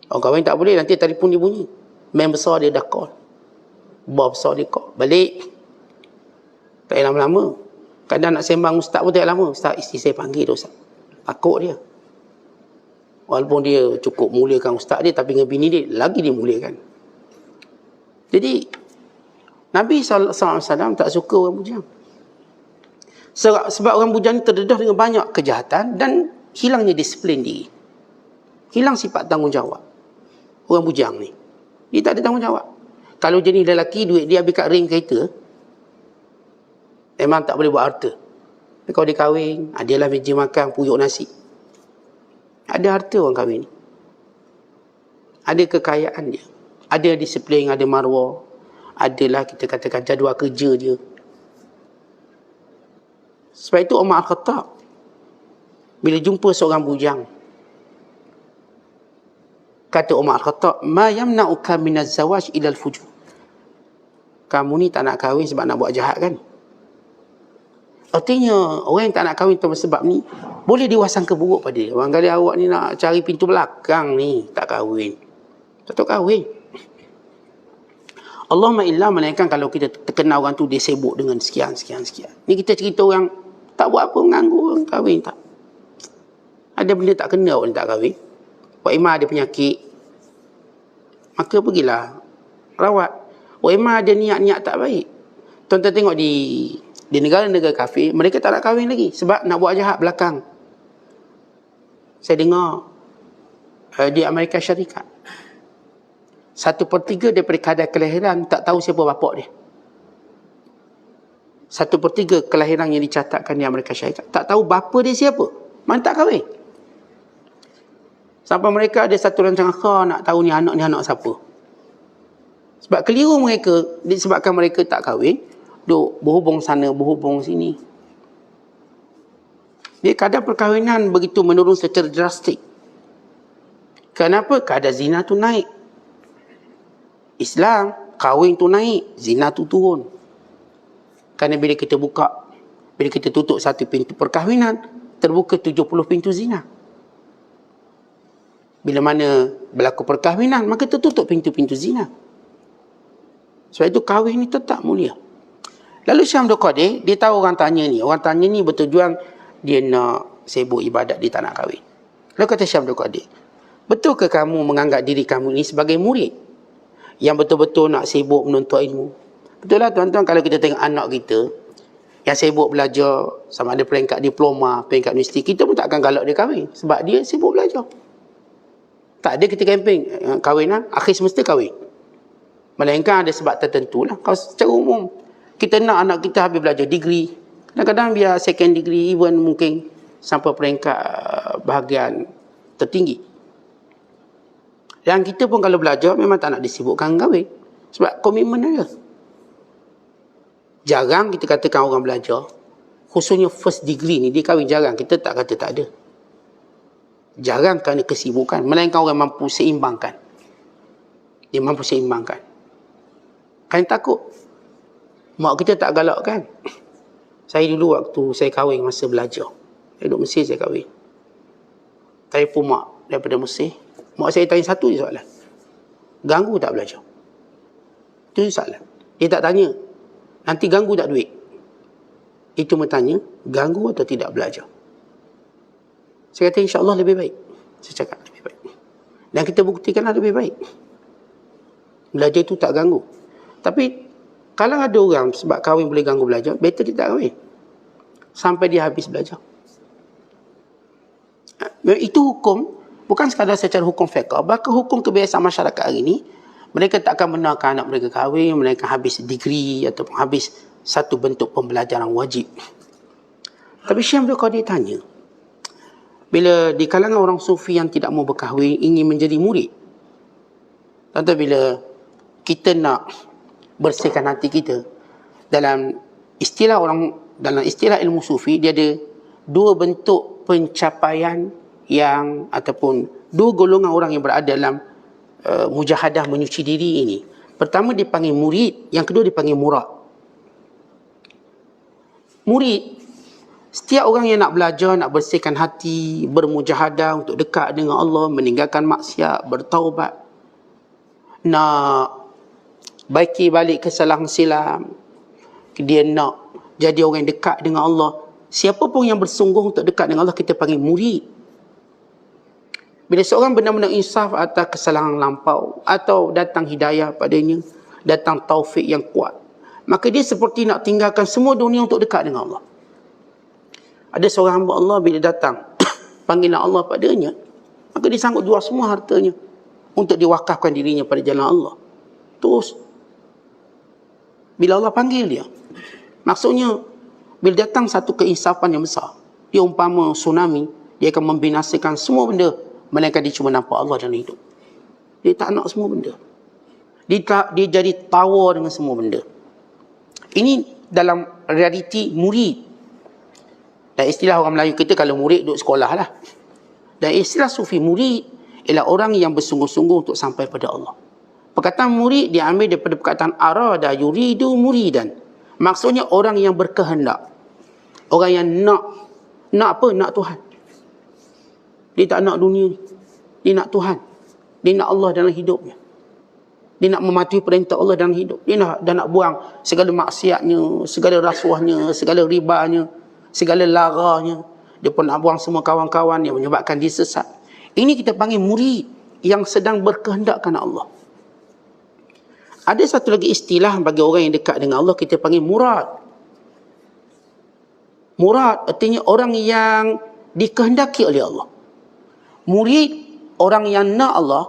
Orang kahwin tak boleh, nanti telefon dia bunyi, main besar dia dah call, bos besar dia call, balik. Tak lama-lama, kadang nak sembang Ustaz pun tak lama, Ustaz, isteri saya panggil dah, Ustaz, takut dia. Walaupun dia cukup muliakan ustaz dia, tapi dengan bini dia lagi dia muliakan. Jadi Nabi SAW tak suka orang bujang. Sebab orang bujang ni terdedah dengan banyak kejahatan dan hilangnya disiplin diri. Hilang sifat tanggungjawab. Orang bujang ni, dia tak ada tanggungjawab. Kalau jenis lelaki, duit dia habis kat rim kereta, memang tak boleh buat harta. Tapi kalau dia kahwin, adalah meja makan, puyuk nasi. Ada harta orang kahwin ni. Ada kekayaan dia. Ada disiplin, ada maruah. Adalah kita katakan jadual kerja dia. Sebab itu Umar Al-Khattab, bila jumpa seorang bujang, kata Umar Al-Khattab, ma yamna'uka minaz zawaj ilal fujur. Kamu ni tak nak kahwin sebab nak buat jahat kan? Artinya orang yang tak nak kahwin tanpa sebab ni boleh diwasangkan buruk pada dia. Orang kali awak ni nak cari pintu belakang ni, tak kahwin. Tak tahu kahwin. Allahumma illa melainkan kalau kita terkenal orang tu dia sibuk dengan sekian. Ni kita cerita orang tak buat apa, menganggur, orang kahwin tak. Ada benda tak kena orang tak kahwin. Wak Imah ada penyakit, maka pergilah rawat. Wak Imah ada niat-niat tak baik. Tuan-tuan tengok di negara-negara kafir, mereka tak nak kahwin lagi sebab nak buat jahat belakang. Saya dengar di Amerika Syarikat, 1/3 daripada kadar kelahiran tak tahu siapa bapak dia. 1/3 kelahiran yang dicatatkan di Amerika Syarikat tak tahu bapa dia siapa. Mana tak kahwin. Sampai mereka ada satu rancangan khas nak tahu ni anak siapa. Sebab keliru mereka, disebabkan mereka tak kahwin, duk berhubung sana, berhubung sini. Dia kadar perkahwinan begitu menurun secara drastik. Kenapa? Kadar zina tu naik. Islam, kahwin tu naik, zina tu turun. Kerana bila kita tutup satu pintu perkahwinan, terbuka 70 pintu zina. Bila mana berlaku perkahwinan, maka tertutup pintu-pintu zina. Sebab itu kahwin ni tetap mulia. Lalu Syekh Abdul Qadir, dia tahu orang tanya ni bertujuan dia nak sibuk ibadat, dia tak nak kahwin. Lalu kata Syekh Abdul Qadir, betul ke kamu menganggap diri kamu ni sebagai murid yang betul-betul nak sibuk menuntut ilmu? Betul lah tuan-tuan, kalau kita tengok anak kita yang sibuk belajar, sama ada peringkat diploma, peringkat universiti, kita pun tak akan galak dia kahwin sebab dia sibuk belajar. Tak ada kita kempen kahwinan, akhir semesta kahwin. Melainkan ada sebab tertentu lah. Kalau secara umum, kita nak anak kita habis belajar degree. Kadang-kadang biar second degree, even mungkin sampai peringkat bahagian tertinggi. Dan kita pun kalau belajar, memang tak nak disibukkan kahwin. Sebab komitmen ada. Jarang kita katakan orang belajar, khususnya first degree ni, dia kahwin jarang. Kita tak kata tak ada. Jarang kerana kesibukan. Melainkan orang mampu seimbangkan. Dia mampu seimbangkan. Kan takut. Mak kita tak galak kan. Saya dulu waktu saya kahwin masa belajar. Saya duduk Mesir, saya kahwin. Telefon mak daripada Mesir. Mak saya tanya satu je soalan. Ganggu tak belajar? Itu soalan. Dia tak tanya, nanti ganggu tak duit? Itu bertanya, ganggu atau tidak belajar? Saya kata insyaAllah lebih baik. Saya cakap lebih baik. Dan kita buktikanlah lebih baik. Belajar itu tak ganggu. Tapi kalau ada orang sebab kahwin boleh ganggu belajar, better dia tak kahwin sampai dia habis belajar. Itu hukum, bukan sekadar secara hukum fiqh, bahkan hukum kebiasaan masyarakat hari ini. Mereka tak akan benarkan anak mereka kahwin, mereka habis degree ataupun habis satu bentuk pembelajaran wajib. Tapi Syekh Abdul Qadir tanya, bila di kalangan orang sufi yang tidak mau berkahwin ingin menjadi murid, tentu bila kita nak bersihkan hati kita, dalam istilah ilmu sufi, dia ada dua bentuk pencapaian yang, ataupun dua golongan orang yang berada dalam mujahadah menyuci diri ini. Pertama dipanggil murid, yang kedua dipanggil murad. Murid, setiap orang yang nak belajar, nak bersihkan hati, bermujahadah untuk dekat dengan Allah, meninggalkan maksiat, bertaubat, nak baiki balik kesalahan silam, dia nak jadi orang yang dekat dengan Allah. Siapa pun yang bersungguh untuk dekat dengan Allah, kita panggil murid. Bila seorang benar-benar insaf atas kesalahan lampau atau datang hidayah padanya, datang taufik yang kuat, maka dia seperti nak tinggalkan semua dunia untuk dekat dengan Allah. Ada seorang hamba Allah bila datang panggilan Allah padanya, maka dia sanggup jual semua hartanya untuk diwakafkan dirinya pada jalan Allah. Terus bila Allah panggil dia, maksudnya bila datang satu keinsafan yang besar, dia umpama tsunami, dia akan membinasakan semua benda, melainkan dia cuma nampak Allah dalam hidup. Dia tak nak semua benda. Dia jadi tawa dengan semua benda. Ini dalam realiti murid. Dan istilah orang Melayu kita kalau murid duduk sekolah lah. Dan istilah sufi murid ialah orang yang bersungguh-sungguh untuk sampai pada Allah. Perkataan murid diambil daripada perkataan arada yuridu muridan. Maksudnya orang yang berkehendak. Orang yang nak apa? Nak Tuhan. Dia tak nak dunia ni. Dia nak Tuhan. Dia nak Allah dalam hidupnya. Dia nak mematuhi perintah Allah dalam hidup. Dia nak buang segala maksiatnya, segala rasuahnya, segala ribanya, segala laranya. Dia pun nak buang semua kawan-kawan yang menyebabkan dia sesat. Ini kita panggil murid yang sedang berkehendak kerana Allah. Ada satu lagi istilah bagi orang yang dekat dengan Allah, kita panggil murad. Murad artinya orang yang dikehendaki oleh Allah. Murid orang yang nak Allah,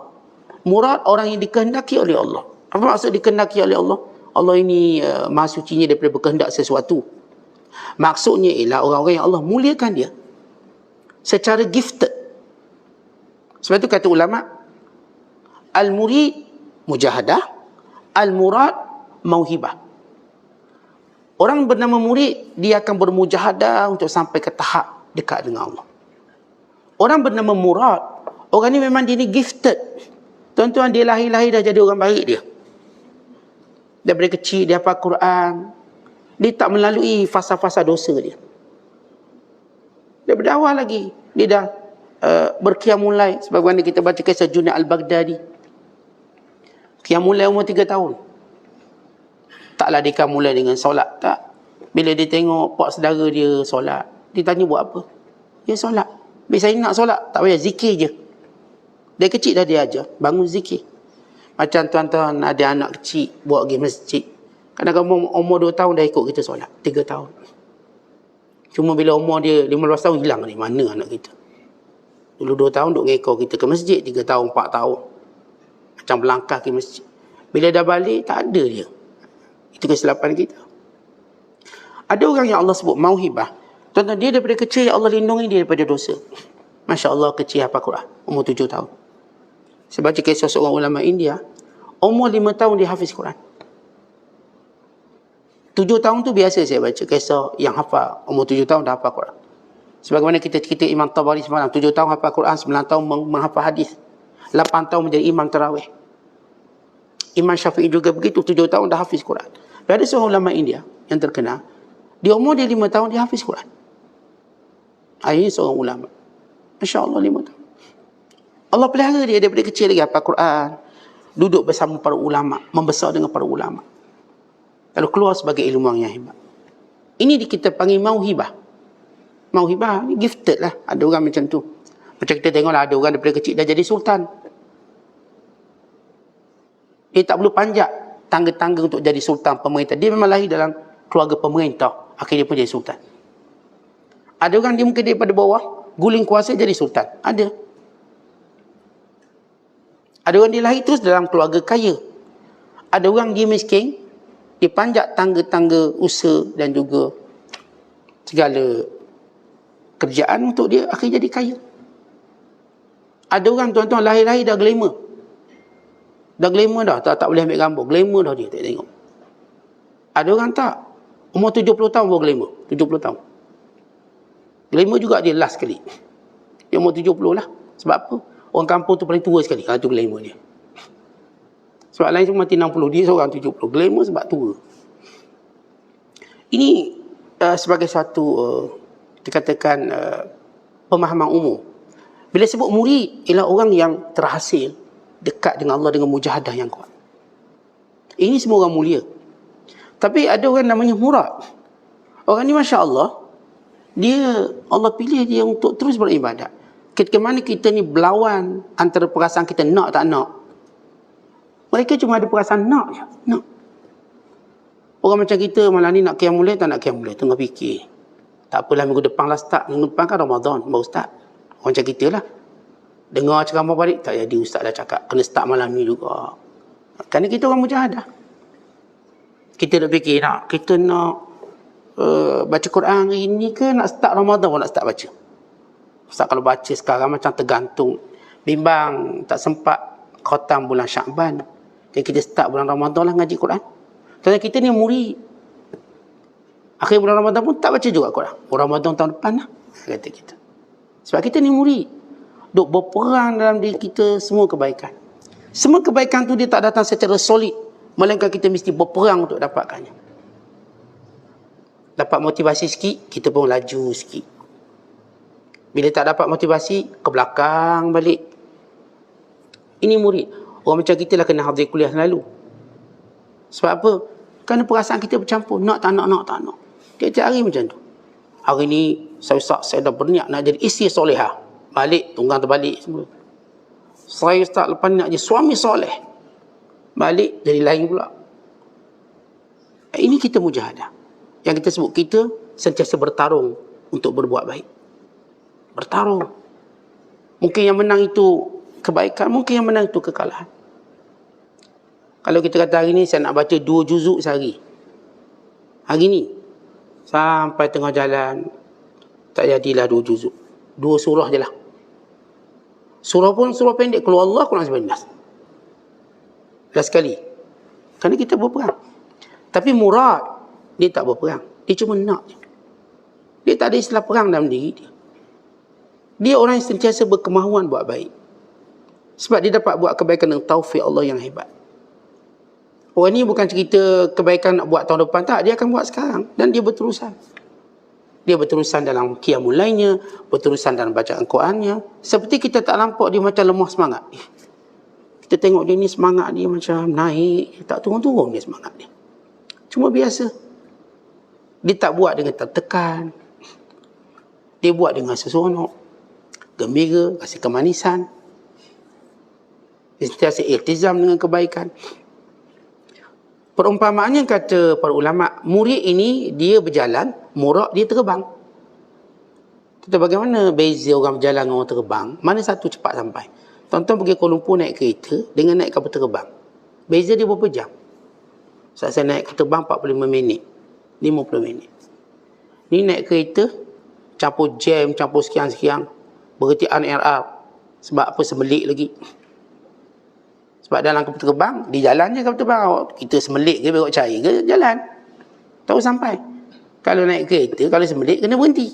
murad orang yang dikehendaki oleh Allah. Apa maksud dikehendaki oleh Allah? Allah ini maha sucinya daripada berkehendak sesuatu. Maksudnya ialah orang-orang yang Allah muliakan dia secara gifted. Sebab itu kata ulama, al-murid mujahadah, al-murad mauhibah. Orang bernama murid, dia akan bermujahadah untuk sampai ke tahap dekat dengan Allah. Orang bernama murad, orang ni memang dia ni gifted. Tuan-tuan, dia lahir-lahir dah jadi orang baik dia. Daripada kecil dia hafal Quran. Dia tak melalui fasa-fasa dosa dia. Daripada awal lagi dia dah berqiyamul lail, sebagaimana kita baca kisah Junaid al-Baghdadi. Qiyamul lail umur 3 tahun. Taklah dia kan mulai dengan solat, tak. Bila dia tengok pak saudara dia solat, dia tanya buat apa? Dia solat. Bila saya nak solat, tak payah, zikir je. Dia kecil dah dia ajar bangun zikir. Macam tuan-tuan ada anak kecil buat pergi masjid, kadang-kadang umur 2 tahun dah ikut kita solat, 3 tahun. Cuma bila umur dia 15 tahun hilang ni, mana anak kita. Dulu 2 tahun duk ngekor kita ke masjid, 3 tahun, 4 tahun. Macam melangkah ke masjid. Bila dah balik, tak ada dia. Itu kesilapan kita. Ada orang yang Allah sebut mauhibah. Tuan-tuan, dia daripada kecil Allah lindungi dia daripada dosa. Masya Allah, kecil hafal Quran, umur 7 tahun. Saya baca kisah seorang ulama India, umur 5 tahun dia hafiz Quran. 7 tahun tu biasa saya baca kisah yang hafal, umur 7 tahun dah hafal Quran. Sebagaimana kita Imam Tabari semalam, 7 tahun hafal Quran, 9 tahun menghafal hadis, 8 tahun menjadi imam tarawih. Imam Syafi'i juga begitu, 7 tahun dah hafiz Quran. Dan ada seorang ulama India yang terkenal, di umur dia 5 tahun dia hafiz Quran. Ini seorang ulama. Masya Allah, 5 tahun. Allah pelihara dia daripada kecil lagi hafal Quran, duduk bersama para ulama, membesar dengan para ulama, lalu keluar sebagai ilmuwan yang hebat. Ini kita panggil mauhibah. Mauhibah ni gifted lah. Ada orang macam tu. Macam kita tengoklah, ada orang daripada kecil dah jadi sultan. Dia tak perlu panjat tangga-tangga untuk jadi sultan pemerintah. Dia memang lahir dalam keluarga pemerintah, akhirnya pun jadi sultan. Ada orang dia mungkin daripada bawah, guling kuasa jadi sultan. Ada. Ada orang dia lahir terus dalam keluarga kaya. Ada orang dia miskin, dia panjat tangga-tangga usaha dan juga segala kerjaan untuk dia akhirnya jadi kaya. Ada orang tuan-tuan lahir-lahir dah glamour. Dah glamour dah, tak boleh ambil gambar. Glamour dah dia, tak tengok. Ada orang tak, umur 70 tahun baru glamour. 70 tahun. Glamour juga dia last sekali. Dia umur 70 lah. Sebab apa? Orang kampung tu paling tua sekali. Itu glamour dia. Sebab lain semua mati 60. Dia seorang 70. Glamour sebab tua. Ini sebagai satu dikatakan pemahaman umum. Bila sebut murid, ialah orang yang terhasil dekat dengan Allah dengan mujahadah yang kuat. Ini semua orang mulia. Tapi ada orang namanya murad. Orang ni Masya Allah, dia Allah pilih dia untuk terus beribadat. Ketika mana kita ni berlawan antara perasaan kita nak tak nak. Mereka cuma ada perasaan nak je. Nak. Orang macam kita malam ni nak qiyamul lail tak nak qiyamul lail. Tengah fikir. Tak apalah minggu depan lah start. Minggu depan kan Ramadan baru start. Orang macam kita lah. Dengar ceramah balik. Tak jadi ustaz dah cakap. Kena start malam ni juga. Kerana kita orang mujahadah. Kita nak fikir nak. Kita nak baca Quran hari ni ke nak start Ramadan pun nak start baca. Ustaz kalau baca sekarang macam tergantung. Bimbang tak sempat khatam bulan Syakban. Jadi kita start bulan Ramadan lah ngaji Quran. Tanya kita ni murid. Akhir bulan Ramadan pun tak baca juga Quran. Bulan Ramadan tahun depan lah. Kata kita. Sebab kita ni murid. Duk berperang dalam diri kita semua kebaikan. Semua kebaikan tu dia tak datang secara solid. Melainkan kita mesti berperang untuk dapatkannya. Dapat motivasi sikit, kita pun laju sikit. Bila tak dapat motivasi, ke belakang balik. Ini murid. Orang macam kita lah kena hadir kuliah selalu. Sebab apa? Kerana perasaan kita bercampur. Nak tak nak, nak tak nak. Tiap-tiap hari macam tu. Hari ni, saya dah berniat nak jadi isteri solehah. Balik, tunggang terbalik semua. Saya ustaz lepas ni nak jadi suami soleh. Balik, jadi lain pula. Ini kita mujahadah. Yang kita sebut kita sentiasa bertarung untuk berbuat baik. Bertarung. Mungkin yang menang itu kebaikan, mungkin yang menang itu kekalahan. Kalau kita kata hari ni saya nak baca 2 juzuk sehari. Hari ni sampai tengah jalan tak jadilah 2 juzuk. 2 surah je lah. Surah pun surah pendek. Keluar Allah Quran sampai Nas. Last sekali. Kerana kita berperang. Tapi murad dia tak berperang. Dia cuma nak je. Dia tak ada istilah perang dalam diri dia. Dia orang yang sentiasa berkemahuan buat baik. Sebab dia dapat buat kebaikan dengan taufik Allah yang hebat. Orang ni bukan cerita kebaikan nak buat tahun depan. Tak, dia akan buat sekarang. Dan dia berterusan. Dia berterusan dalam qiyamul lailnya, berterusan dalam bacaan Qurannya. Seperti kita tak nampak dia macam lemah semangat. Kita tengok dia ni semangat dia macam naik. Tak turun-turun dia semangat dia. Cuma biasa. Dia tak buat dengan tertekan. Dia buat dengan seronok. Gembira, kasih kemanisan. Dia sentiasa iltizam dengan kebaikan. Perumpamaannya kata para ulama, murid ini dia berjalan, murak dia terbang. Tetapi bagaimana beza orang berjalan dengan orang terbang? Mana satu cepat sampai? Tonton pergi Kuala Lumpur naik kereta dengan naik kapal terbang. Beza dia berapa jam? Saat saya naik kereta terbang 45 minit. 50 minit. Ni naik kereta, campur jam, campur sekian-sekian. Berhenti NRR. Sebab apa? Semelik lagi. Sebab dalam kapal terbang, di jalan je kapal terbang. Kita semelik ke, berok cair ke, jalan. Tahu sampai. Kalau naik kereta, kalau semelik, kena berhenti.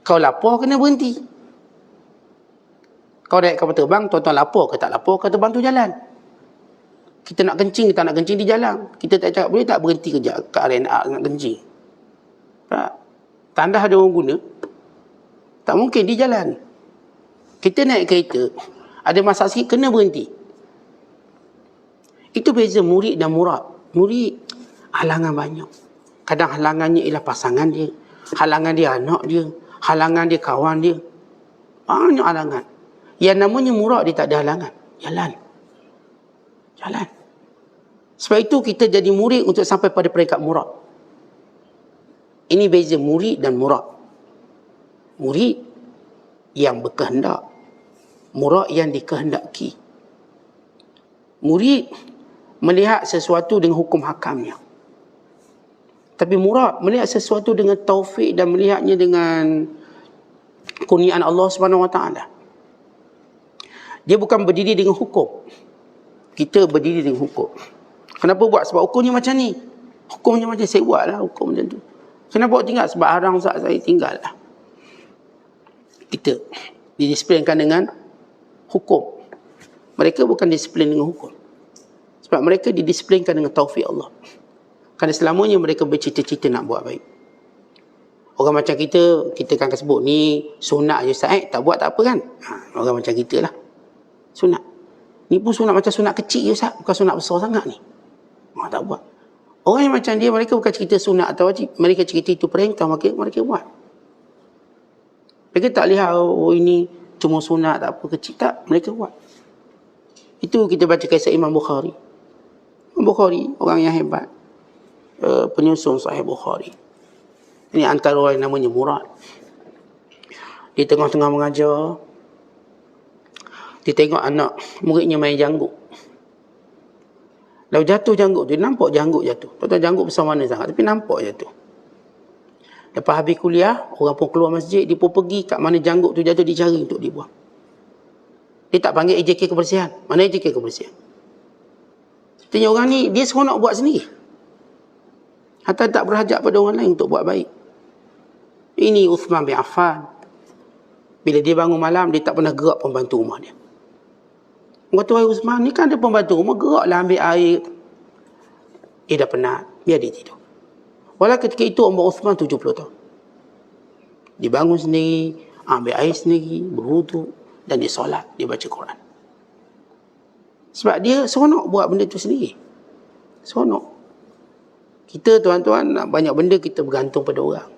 Kau lapar, kena berhenti. Kau naik kapal terbang, tuan-tuan lapar ke tak lapar, kapal terbang tu jalan. Kita nak kencing, kita nak kencing di jalan. Kita tak cakap, boleh tak berhenti kejap ke RNR nak kencing. Tak. Tanda ada orang guna. Tak mungkin di jalan. Kita naik kereta, ada masalah sikit, kena berhenti. Itu beza murid dan murad. Murid, halangan banyak. Kadang halangannya ialah pasangan dia. Halangan dia anak dia. Halangan dia kawan dia. Banyak halangan. Yang namanya murad, dia tak ada halangan. Jalan. Jalan. Sebab itu kita jadi murid untuk sampai pada peringkat murad. Ini beza murid dan murad. Murid yang berkehendak. Murad yang dikehendaki. Murid melihat sesuatu dengan hukum hakamnya. Tapi murad melihat sesuatu dengan taufik dan melihatnya dengan kurniaan Allah Subhanahu Wa Taala. Dia bukan berdiri dengan hukum. Kita berdiri dengan hukum. Kenapa buat? Sebab hukumnya macam ni. Hukumnya macam saya buatlah hukum macam tu. Kenapa buat tinggal? Sebab haram Ustaz, saya tinggal lah. Kita didisiplinkan dengan hukum. Mereka bukan disiplin dengan hukum. Sebab mereka didisiplinkan dengan taufik Allah. Kerana selamanya mereka bercita-cita nak buat baik. Orang macam kita kan sebut ni sunat je Ustaz, tak buat tak apa kan? Orang macam kita lah. Sunat. Ni pun sunat macam sunat kecil je Ustaz, bukan sunat besar sangat ni. Tak buat. Orang yang macam dia, mereka bukan cerita sunat atau wajib. Mereka cerita itu perintah, mereka buat. Mereka tak lihat, oh ini cuma sunat, tak apa, kecil. Tak, mereka buat. Itu kita baca kisah Imam Bukhari. Imam Bukhari, orang yang hebat. Penyusun Sahih Bukhari. Ini antara orang yang namanya Murad. Di tengah-tengah mengajar, dia tengok anak muridnya main janggut. Lalu jatuh janggut tu, dia nampak janggut jatuh. Tak tahu janggut besar mana sangat, tapi nampak jatuh. Lepas habis kuliah, orang pun keluar masjid, dia pun pergi kat mana janggut tu jatuh, dia cari untuk dibuang. Dia tak panggil AJK kebersihan. Mana AJK kebersihan? Tanya orang ni, dia seronok buat sendiri. Hatta tak berhajat pada orang lain untuk buat baik. Ini Uthman bin Affan. Bila dia bangun malam, dia tak pernah gerak pembantu rumah dia. Kata, wahai Uthman, ni kan ada pembantu rumah, geraklah ambil air. Dia dah penat, biar dia tidur. Walau ketika itu umur Uthman 70 tahun. Dia bangun sendiri, ambil air sendiri, berwuduk, dan dia solat, dia baca Quran. Sebab dia seronok buat benda tu sendiri. Seronok. Kita tuan-tuan, banyak benda kita bergantung pada orang.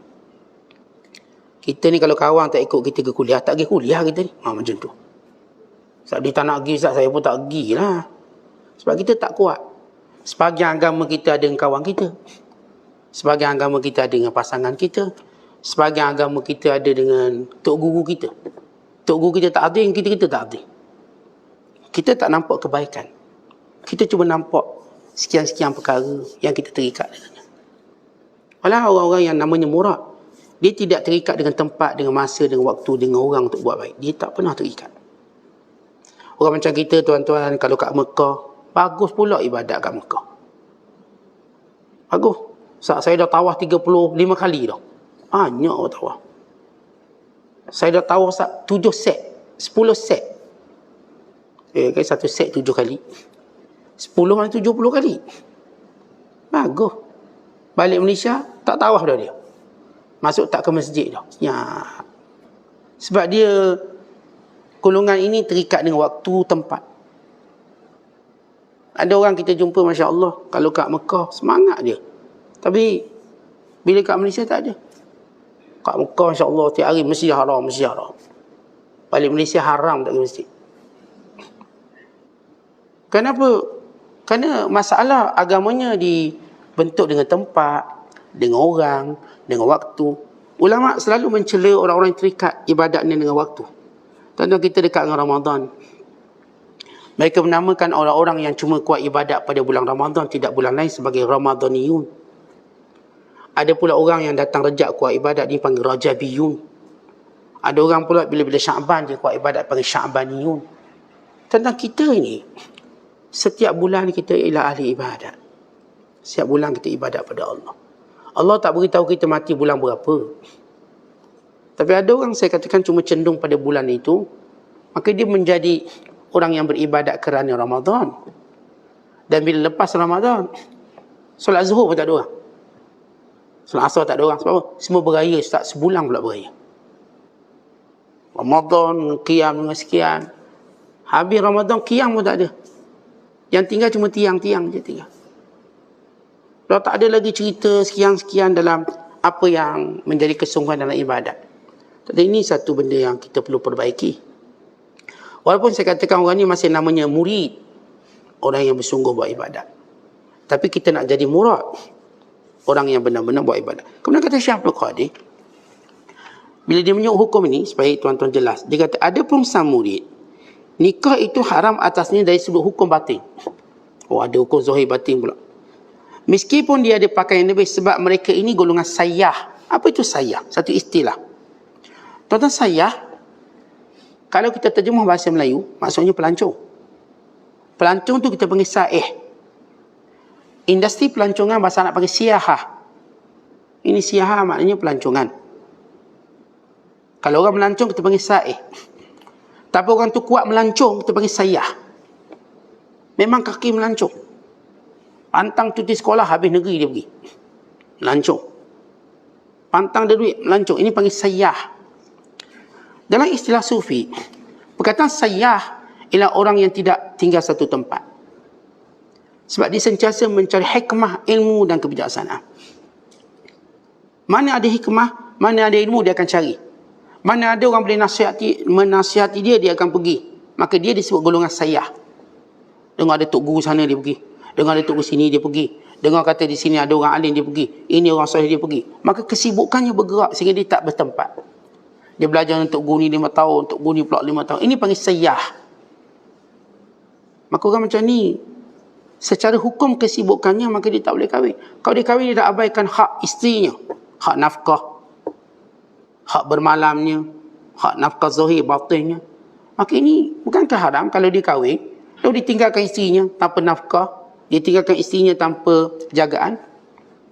Kita ni kalau kawan tak ikut kita ke kuliah, tak pergi kuliah kita ni. Macam tu. Sebab dia tak nak pergi, saya pun tak pergi lah. Sebab kita tak kuat. Sebahagian agama kita ada dengan kawan kita. Sebahagian agama kita ada dengan pasangan kita. Sebahagian agama kita ada dengan tok guru kita. Tok guru kita tak adil, kita tak adil. Kita tak nampak kebaikan. Kita cuma nampak sekian-sekian perkara yang kita terikat dengannya. Walau orang-orang yang namanya Murad, dia tidak terikat dengan tempat, dengan masa, dengan waktu, dengan orang untuk buat baik. Dia tak pernah terikat. Orang macam kita, tuan-tuan, kalau kat Mekah, bagus pula ibadat kat Mekah. Bagus. Saya dah tawaf 35 kali dah. Banyak orang tawaf. Saya dah tawaf 7 set, 10 set. Satu set 7 kali. 10 mana 70 kali. Bagus. Balik Malaysia, tak tawaf dah dia. Masuk tak ke masjid dah. Ya. Sebab dia, golongan ini terikat dengan waktu, tempat. Ada orang kita jumpa, Masya Allah, kalau kat Mekah, semangat dia. Tapi, bila kat Malaysia tak ada. Kat Mekah, Masya Allah, tiap hari Masjid Haram, Masjid Haram. Balik Malaysia haram tak ke masjid. Kenapa? Kerana masalah agamanya dibentuk dengan tempat, dengan orang, dengan waktu. Ulama selalu mencela orang-orang yang terikat ibadatnya dengan waktu. Tentu kita dekat dengan Ramadan. Mereka menamakan orang-orang yang cuma kuat ibadat pada bulan Ramadan, tidak bulan lain, sebagai Ramadaniyun. Ada pula orang yang datang Rejab kuat ibadat, dia panggil Rajabiyun. Ada orang pula bila-bila Sya'ban dia kuat ibadat, panggil Sya'baniyun. Tentang kita ini, setiap bulan kita ialah ahli ibadat. Setiap bulan kita ibadat pada Allah. Allah tak beritahu kita mati bulan berapa. Tapi ada orang, saya katakan, cuma cenderung pada bulan itu, maka dia menjadi orang yang beribadat kerana Ramadan. Dan bila lepas Ramadan, solat zuhur pun tak ada orang. Solat asar tak ada orang. Sebab apa? Semua beraya, start sebulan pula beraya. Ramadan, qiyam dengan sekian. Habis Ramadan, qiyam pun tak ada. Yang tinggal cuma tiang-tiang je tinggal. Kalau tak ada lagi cerita sekian-sekian dalam apa yang menjadi kesungguhan dalam ibadat. Jadi ini satu benda yang kita perlu perbaiki. Walaupun saya katakan orang ni masih namanya murid, orang yang bersungguh buat ibadat. Tapi kita nak jadi murad, orang yang benar-benar buat ibadat. Kemudian kata Syekh Abdul Qadir, bila dia menyebut hukum ini, supaya tuan-tuan jelas, dia kata ada perumusan murid, nikah itu haram atasnya dari sudut hukum batin. Oh, ada hukum zahir batin pula. Meskipun dia ada pakaian lebih, sebab mereka ini golongan sayyah. Apa itu sayyah? Satu istilah. Tuan-tuan, sayyah, kalau kita terjemah bahasa Melayu, maksudnya pelancong. Pelancong tu kita panggil sa'ih. Industri pelancongan bahasa Arab panggil siyahah. Ini siyahah maknanya pelancongan. Kalau orang melancong kita panggil sa'ih. Tapi orang tu kuat melancong kita panggil sayyah. Memang kaki melancong. Pantang cuti sekolah, habis negeri dia pergi. Melancong. Pantang dia duit, melancong. Ini panggil sayyah. Dalam istilah sufi, perkataan sayyah ialah orang yang tidak tinggal satu tempat. Sebab dia sentiasa mencari hikmah, ilmu dan kebijaksanaan. Mana ada hikmah, mana ada ilmu, dia akan cari. Mana ada orang boleh menasihati dia, dia akan pergi. Maka dia disebut golongan sayah. Dengar ada tok guru sana, dia pergi. Dengar ada tok guru sini, dia pergi. Dengar kata di sini ada orang alim, dia pergi. Ini orang soleh, dia pergi. Maka kesibukannya bergerak sehingga dia tak bertempat. Dia belajar untuk guru ni 5 tahun, untuk guru ni pula 5 tahun. Ini panggil sayah. Maka orang macam ni, secara hukum kesibukannya, maka dia tak boleh kahwin. Kalau dia kahwin, dia dah abaikan hak isterinya. Hak nafkah, hak bermalamnya, hak nafkah zahir batinnya. Maka ini bukankah haram kalau dia kahwin, lalu ditinggalkan isterinya tanpa nafkah, dia tinggalkan isterinya tanpa jagaan,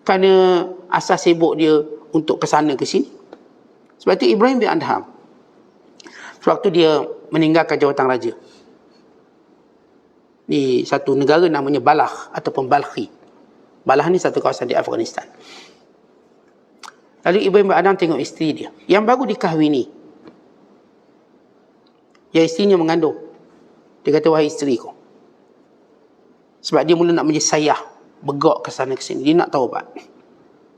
kerana asas sibuk dia untuk ke sana ke sini. Sebab itu Ibrahim bin Adham, sewaktu dia meninggalkan jawatan raja di satu negara namanya Balah ataupun Balkhi. Balah ni satu kawasan di Afghanistan. Lalu Ibrahim bin Adham tengok isteri dia yang baru dikahwini, yang isterinya mengandung. Dia kata, wahai isteriku. Sebab dia mula nak menjadi sayah, bergerak ke sana ke sini, dia nak tahu apa.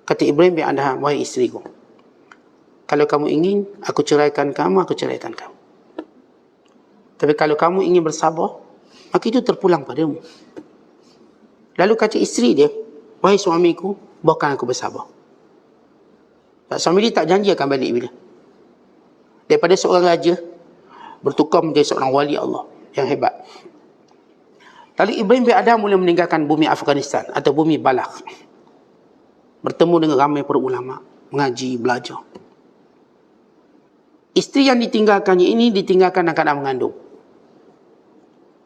Kata Ibrahim bin Adham, wahai isteriku, kalau kamu ingin aku ceraikan kamu, aku ceraikan kamu. Tapi kalau kamu ingin bersabar, maka itu terpulang padamu. Lalu kata isteri dia, wahai suamiku, bawakan aku bersabar. Suami dia tak janji akan balik bila. Daripada seorang raja bertukar menjadi seorang wali Allah yang hebat. Lalu Ibrahim bin Adham mula meninggalkan bumi Afghanistan atau bumi Balakh. Bertemu dengan ramai para ulama, mengaji, belajar. Isteri yang ditinggalkannya ini ditinggalkan anak anak mengandung.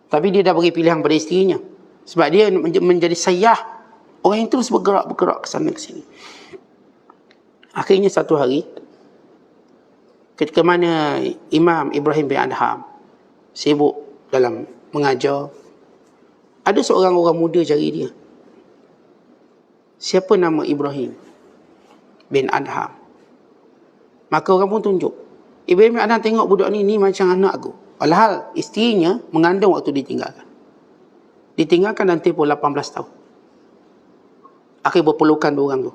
Tapi dia dah beri pilihan pada isterinya. Sebab dia menjadi sayah. Orang yang terus bergerak ke sana ke sini. Akhirnya satu hari, ketika mana Imam Ibrahim bin Adham sibuk dalam mengajar, ada seorang orang muda cari dia. Siapa nama Ibrahim bin Adham? Maka orang pun tunjuk. Ibrahim bin Adham tengok budak ni macam anak aku. Walhal isterinya mengandung waktu ditinggalkan. Ditinggalkan dan tempoh 18 tahun. Akhir berpelukan dua orang tu.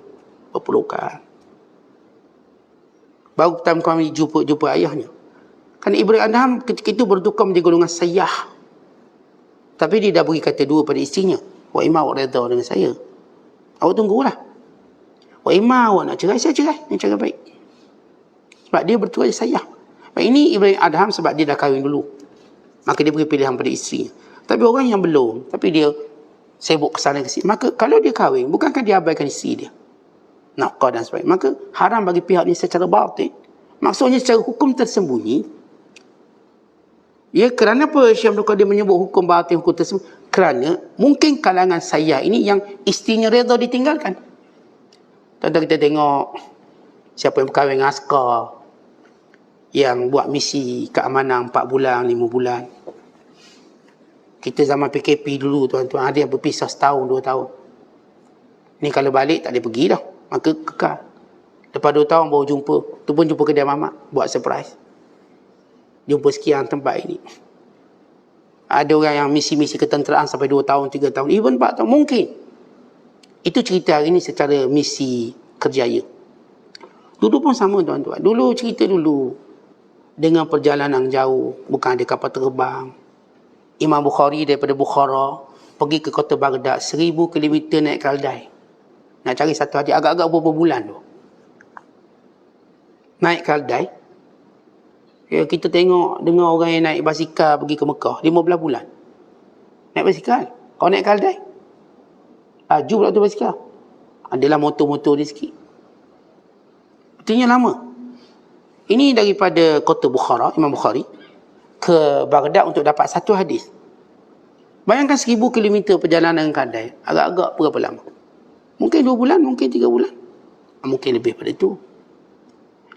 Berpelukan. Baru pertama kali jumpa ayahnya. Kerana Ibrahim Adham ketika itu bertukar menjadi golongan sayah. Tapi dia dah beri kata dua pada isterinya. Wa imma awak redha dengan saya, awak tunggulah. Wa imma awak nak cerai, saya cerai. Yang cara baik. Sebab dia bertukar jadi sayah. Ini Ibrahim Adham sebab dia dah kahwin dulu. Maka dia beri pilihan pada isterinya. Tapi orang yang belum, tapi dia sibuk ke sana ke sini. Maka kalau dia kahwin, bukankah dia abaikan isteri dia? Nafkah dan sebagainya. Maka haram bagi pihak ni secara batin. Maksudnya secara hukum tersembunyi. Ya, kerana apa Syekh Abdul Qadir menyebut hukum batin, hukum tersembunyi? Kerana mungkin kalangan sayah ini yang isterinya redha ditinggalkan. Contoh kita tengok siapa yang berkahwin dengan askar, yang buat misi keamanan 4 bulan, 5 bulan. Kita zaman PKP dulu tuan-tuan, ada yang berpisah setahun, 2 tahun. Ni kalau balik tak boleh pergi dah. Maka kekal. Lepas 2 tahun baru jumpa. Tu pun jumpa kedai mamak. Buat surprise. Jumpa sekian tempat ini. Ada orang yang misi-misi ketenteraan sampai 2 tahun, 3 tahun. Even 4 tahun. Mungkin. Itu cerita hari ini secara misi kerjaya. Dulu pun sama tuan-tuan. Dulu cerita dulu. Dengan perjalanan jauh. Bukan ada kapal terbang. Imam Bukhari daripada Bukhara pergi ke kota Baghdad. 1000 km naik kaldai. Nak cari satu hadis. Agak-agak beberapa bulan tu. Naik kaldai. Ya, kita tengok dengar orang yang naik basikal pergi ke Mekah 15 bulan. Naik basikal. Kau naik kaldai. Laju pula tu basikal. Adalah motor-motor dia sikit. Artinya lama. Ini daripada kota Bukhara, Imam Bukhari, ke Baghdad untuk dapat satu hadis. Bayangkan 1000 km perjalanan kaldai. Agak-agak berapa lama? Mungkin 2 bulan, mungkin 3 bulan. Mungkin lebih pada itu.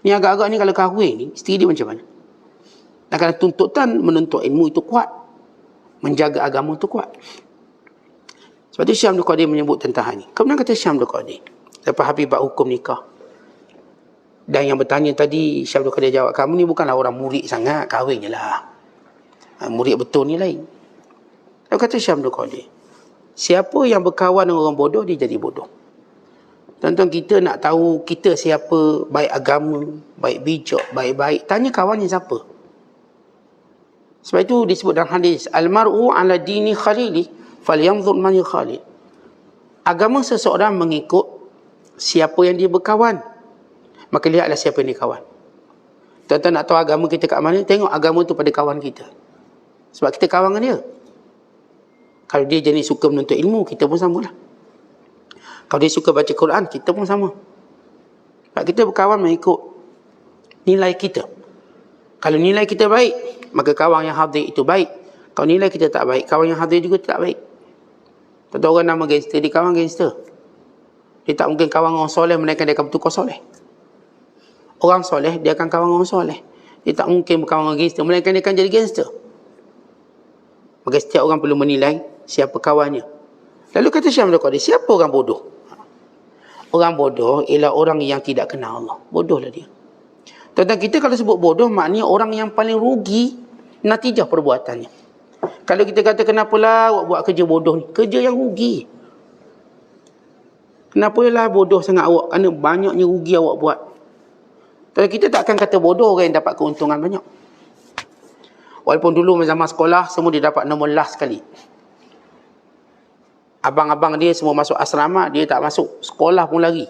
Ni agak-agak ni kalau kahwin ni, isteri dia macam mana? Dan kalau tuntutan menuntut ilmu itu kuat. Menjaga agama itu kuat. Sebab itu Syekh Abdul Qadir menyebut tentang hal ni. Kemudian kata Syekh Abdul Qadir, lepas habis bab hukum nikah. Dan yang bertanya tadi, Syekh Abdul Qadir jawab, kamu ni bukanlah orang murid sangat, kahwin je lah. Murid betul ni lain. Lalu kata Syekh Abdul Qadir, siapa yang berkawan dengan orang bodoh, dia jadi bodoh. Tuan-tuan, kita nak tahu kita siapa, baik agama, baik bijak, baik-baik, tanya kawannya siapa. Sebab itu disebut dalam hadis, al-mar'u ala dini khalili falyanzur man yukhalil. Agama seseorang mengikut siapa yang dia berkawan, maka lihatlah siapa yang dia kawan. Tuan-tuan nak tahu agama kita kat mana? Tengok agama tu pada kawan kita. Sebab kita kawan dengan dia. Kalau dia jenis suka menuntut ilmu, kita pun samalah. Kalau dia suka baca Quran, kita pun sama. Sebab kita berkawan mengikut nilai kita. Kalau nilai kita baik, maka kawan yang hadir itu baik. Kalau nilai kita tak baik, kawan yang hadir juga tak baik. Tentu orang nama gangster, dia kawan gangster. Dia tak mungkin kawan orang soleh, melainkan dia akan bertukar soleh. Orang soleh, dia akan kawan orang soleh. Dia tak mungkin berkawan dengan gangster, melainkan dia akan jadi gangster. Maka setiap orang perlu menilai siapa kawannya. Lalu kata Syekh Abdul Qadir, siapa orang bodoh? Orang bodoh ialah orang yang tidak kenal Allah. Bodohlah dia. Tuan-tuan, kita kalau sebut bodoh, maknanya orang yang paling rugi natijah perbuatannya. Kalau kita kata, kenapalah awak buat kerja bodoh ni? Kerja yang rugi. Kenapalah bodoh sangat awak? Kerana banyaknya rugi awak buat. Tuan, kita tak akan kata bodoh orang yang dapat keuntungan banyak. Walaupun dulu zaman sekolah, semua dia dapat nombor last sekali. Abang-abang dia semua masuk asrama, dia tak masuk. Sekolah pun lari.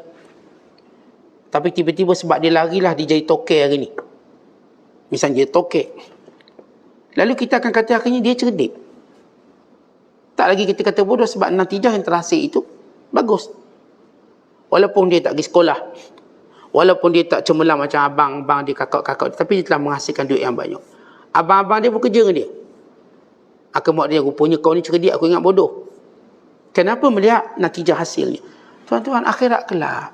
Tapi tiba-tiba sebab dia larilah, dia jadi tokek hari ni. Misalnya dia tokek. Lalu kita akan kata akhirnya dia cerdik. Tak lagi kita kata bodoh, sebab natijah yang terhasil itu bagus. Walaupun dia tak pergi sekolah. Walaupun dia tak cemerlang macam abang-abang dia, kakak-kakak, tapi dia telah menghasilkan duit yang banyak. Abang-abang dia pun kerja dengan dia. Akan buat dia, rupanya kau ni cerdik, aku ingat bodoh. Kenapa? Melihat natijah hasilnya. Tuan-tuan, akhirat kelak,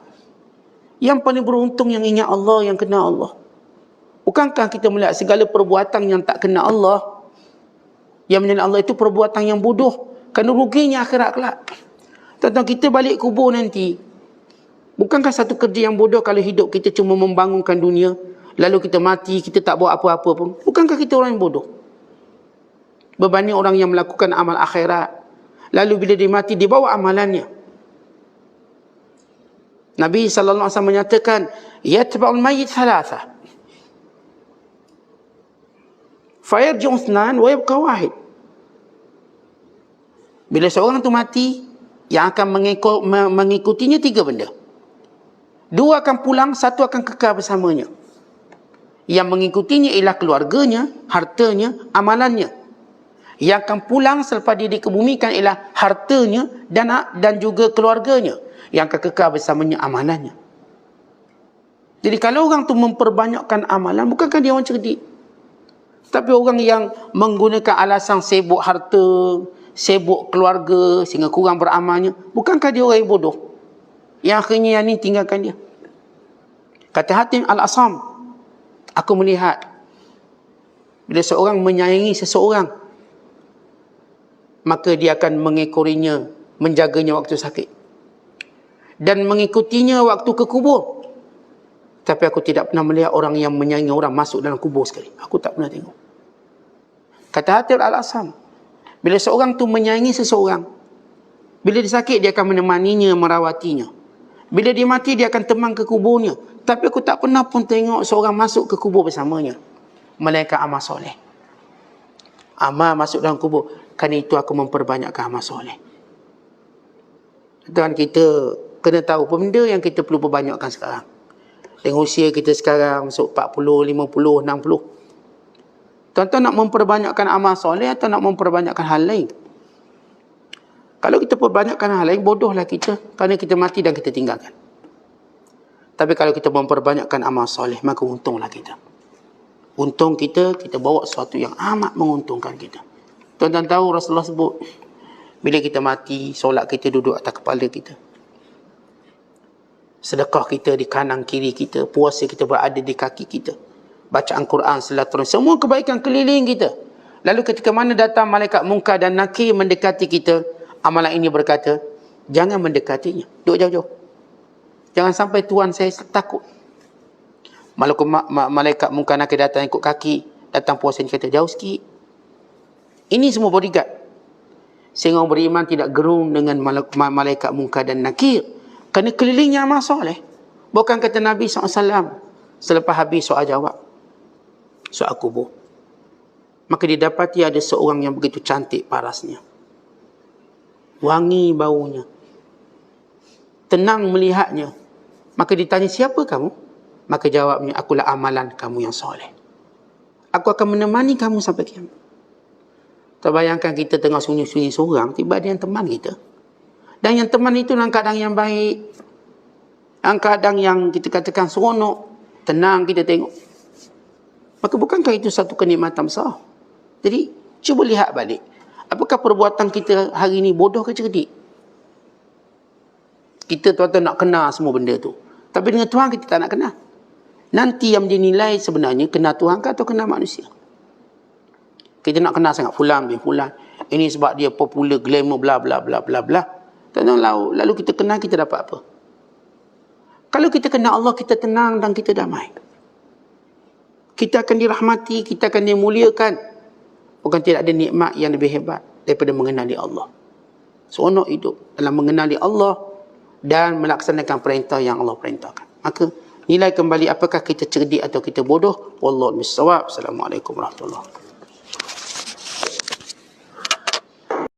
yang paling beruntung yang ingat Allah, yang kenal Allah. Bukankah kita melihat segala perbuatan yang tak kenal Allah, yang mengenal Allah itu perbuatan yang bodoh, kerana ruginya akhirat kelak. Tuan-tuan, kita balik kubur nanti, bukankah satu kerja yang bodoh kalau hidup kita cuma membangunkan dunia, lalu kita mati, kita tak buat apa-apa pun? Bukankah kita orang yang bodoh? Berbanding orang yang melakukan amal akhirat, lalu bila dia mati, dia bawa amalannya. Nabi SAW menyatakan, yatba'ul mayyit thalatha, fayarji'u ithnan wa yabqa wahid. Bila seorang tu mati, yang akan mengikutinya tiga benda. Dua akan pulang, satu akan kekal bersamanya. Yang mengikutinya ialah keluarganya, hartanya, amalannya. Yang akan pulang selepas dia dikebumikan ialah hartanya dan juga keluarganya. Yang akan kekal bersamanya amalannya. Jadi kalau orang tu memperbanyakkan amalan, bukankah dia orang cerdik? Tapi orang yang menggunakan alasan sibuk harta, sibuk keluarga sehingga kurang beramalnya, bukankah dia orang yang bodoh? Yang akhirnya yang ni tinggalkan dia. Kata Hatim Al-Asam, aku melihat bila seorang menyayangi seseorang, maka dia akan mengekorinya, menjaganya waktu sakit, dan mengikutinya waktu ke kubur. Tapi aku tidak pernah melihat orang yang menyayangi orang masuk dalam kubur sekali. Aku tak pernah tengok. Kata Hatim Al-Asam, bila seorang tu menyayangi seseorang, bila dia sakit, dia akan menemaninya, merawatinya. Bila dia mati, dia akan temang ke kuburnya. Tapi aku tak pernah pun tengok seorang masuk ke kubur bersamanya, melainkan amal soleh. Amal masuk dalam kubur. Kerana itu aku memperbanyakkan amal soleh. Dan kita kena tahu benda yang kita perlu perbanyakkan sekarang. Dengan usia kita sekarang masuk 40, 50, 60. Tuan-tuan nak memperbanyakkan amal soleh atau nak memperbanyakkan hal lain? Kalau kita perbanyakkan hal lain, bodohlah kita, kerana kita mati dan kita tinggalkan. Tapi kalau kita memperbanyakkan amal soleh, maka untunglah kita. Untung kita bawa sesuatu yang amat menguntungkan kita. Tuan-tuan tahu Rasulullah sebut, bila kita mati, solat kita duduk atas kepala kita. Sedekah kita di kanan kiri kita, puasa kita berada di kaki kita. Bacaan Quran, silaturahmi, semua kebaikan keliling kita. Lalu ketika mana datang malaikat munkar dan nakir mendekati kita, amalan ini berkata, jangan mendekatinya, duduk jauh-jauh. Jangan sampai Tuhan saya takut. Malaikat munkar nakir datang ikut kaki, datang puasa ni kata jauh sikit. Ini semua bodyguard. Sehingga orang beriman tidak gerung dengan malaikat munkar dan nakir. Kerana kelilingnya amal soleh. Bukan kata Nabi SAW selepas habis soal jawab, soal kubur, maka didapati ada seorang yang begitu cantik parasnya, wangi baunya, tenang melihatnya. Maka ditanya, siapa kamu? Maka jawabnya, akulah amalan kamu yang soleh. Aku akan menemani kamu sampai kiamat. Terbayangkan kita tengah sunyi-sunyi seorang, tiba ada yang teman kita. Dan yang teman itu dalam keadaan yang baik, dalam keadaan yang kita katakan seronok, tenang kita tengok. Maka bukankah itu satu kenikmatan besar? Jadi, cuba lihat balik. Apakah perbuatan kita hari ini bodoh ke cerdik? Kita tuan-tuan nak kenal semua benda tu. Tapi dengan Tuhan kita tak nak kenal. Nanti yang dinilai sebenarnya kenal Tuhan ke atau kenal manusia. Kita nak kenal sangat fulan bin fulan. Ini sebab dia popular, glamour, bla bla bla bla bla. Lalu kita kenal, kita dapat apa? Kalau kita kenal Allah, kita tenang dan kita damai. Kita akan dirahmati, kita akan dimuliakan. Bukan tidak ada nikmat yang lebih hebat daripada mengenali Allah. Seronok hidup dalam mengenali Allah dan melaksanakan perintah yang Allah perintahkan. Maka nilai kembali apakah kita cerdik atau kita bodoh. Wallahu a'lam bishawab. Assalamualaikum warahmatullahi wabarakatuh.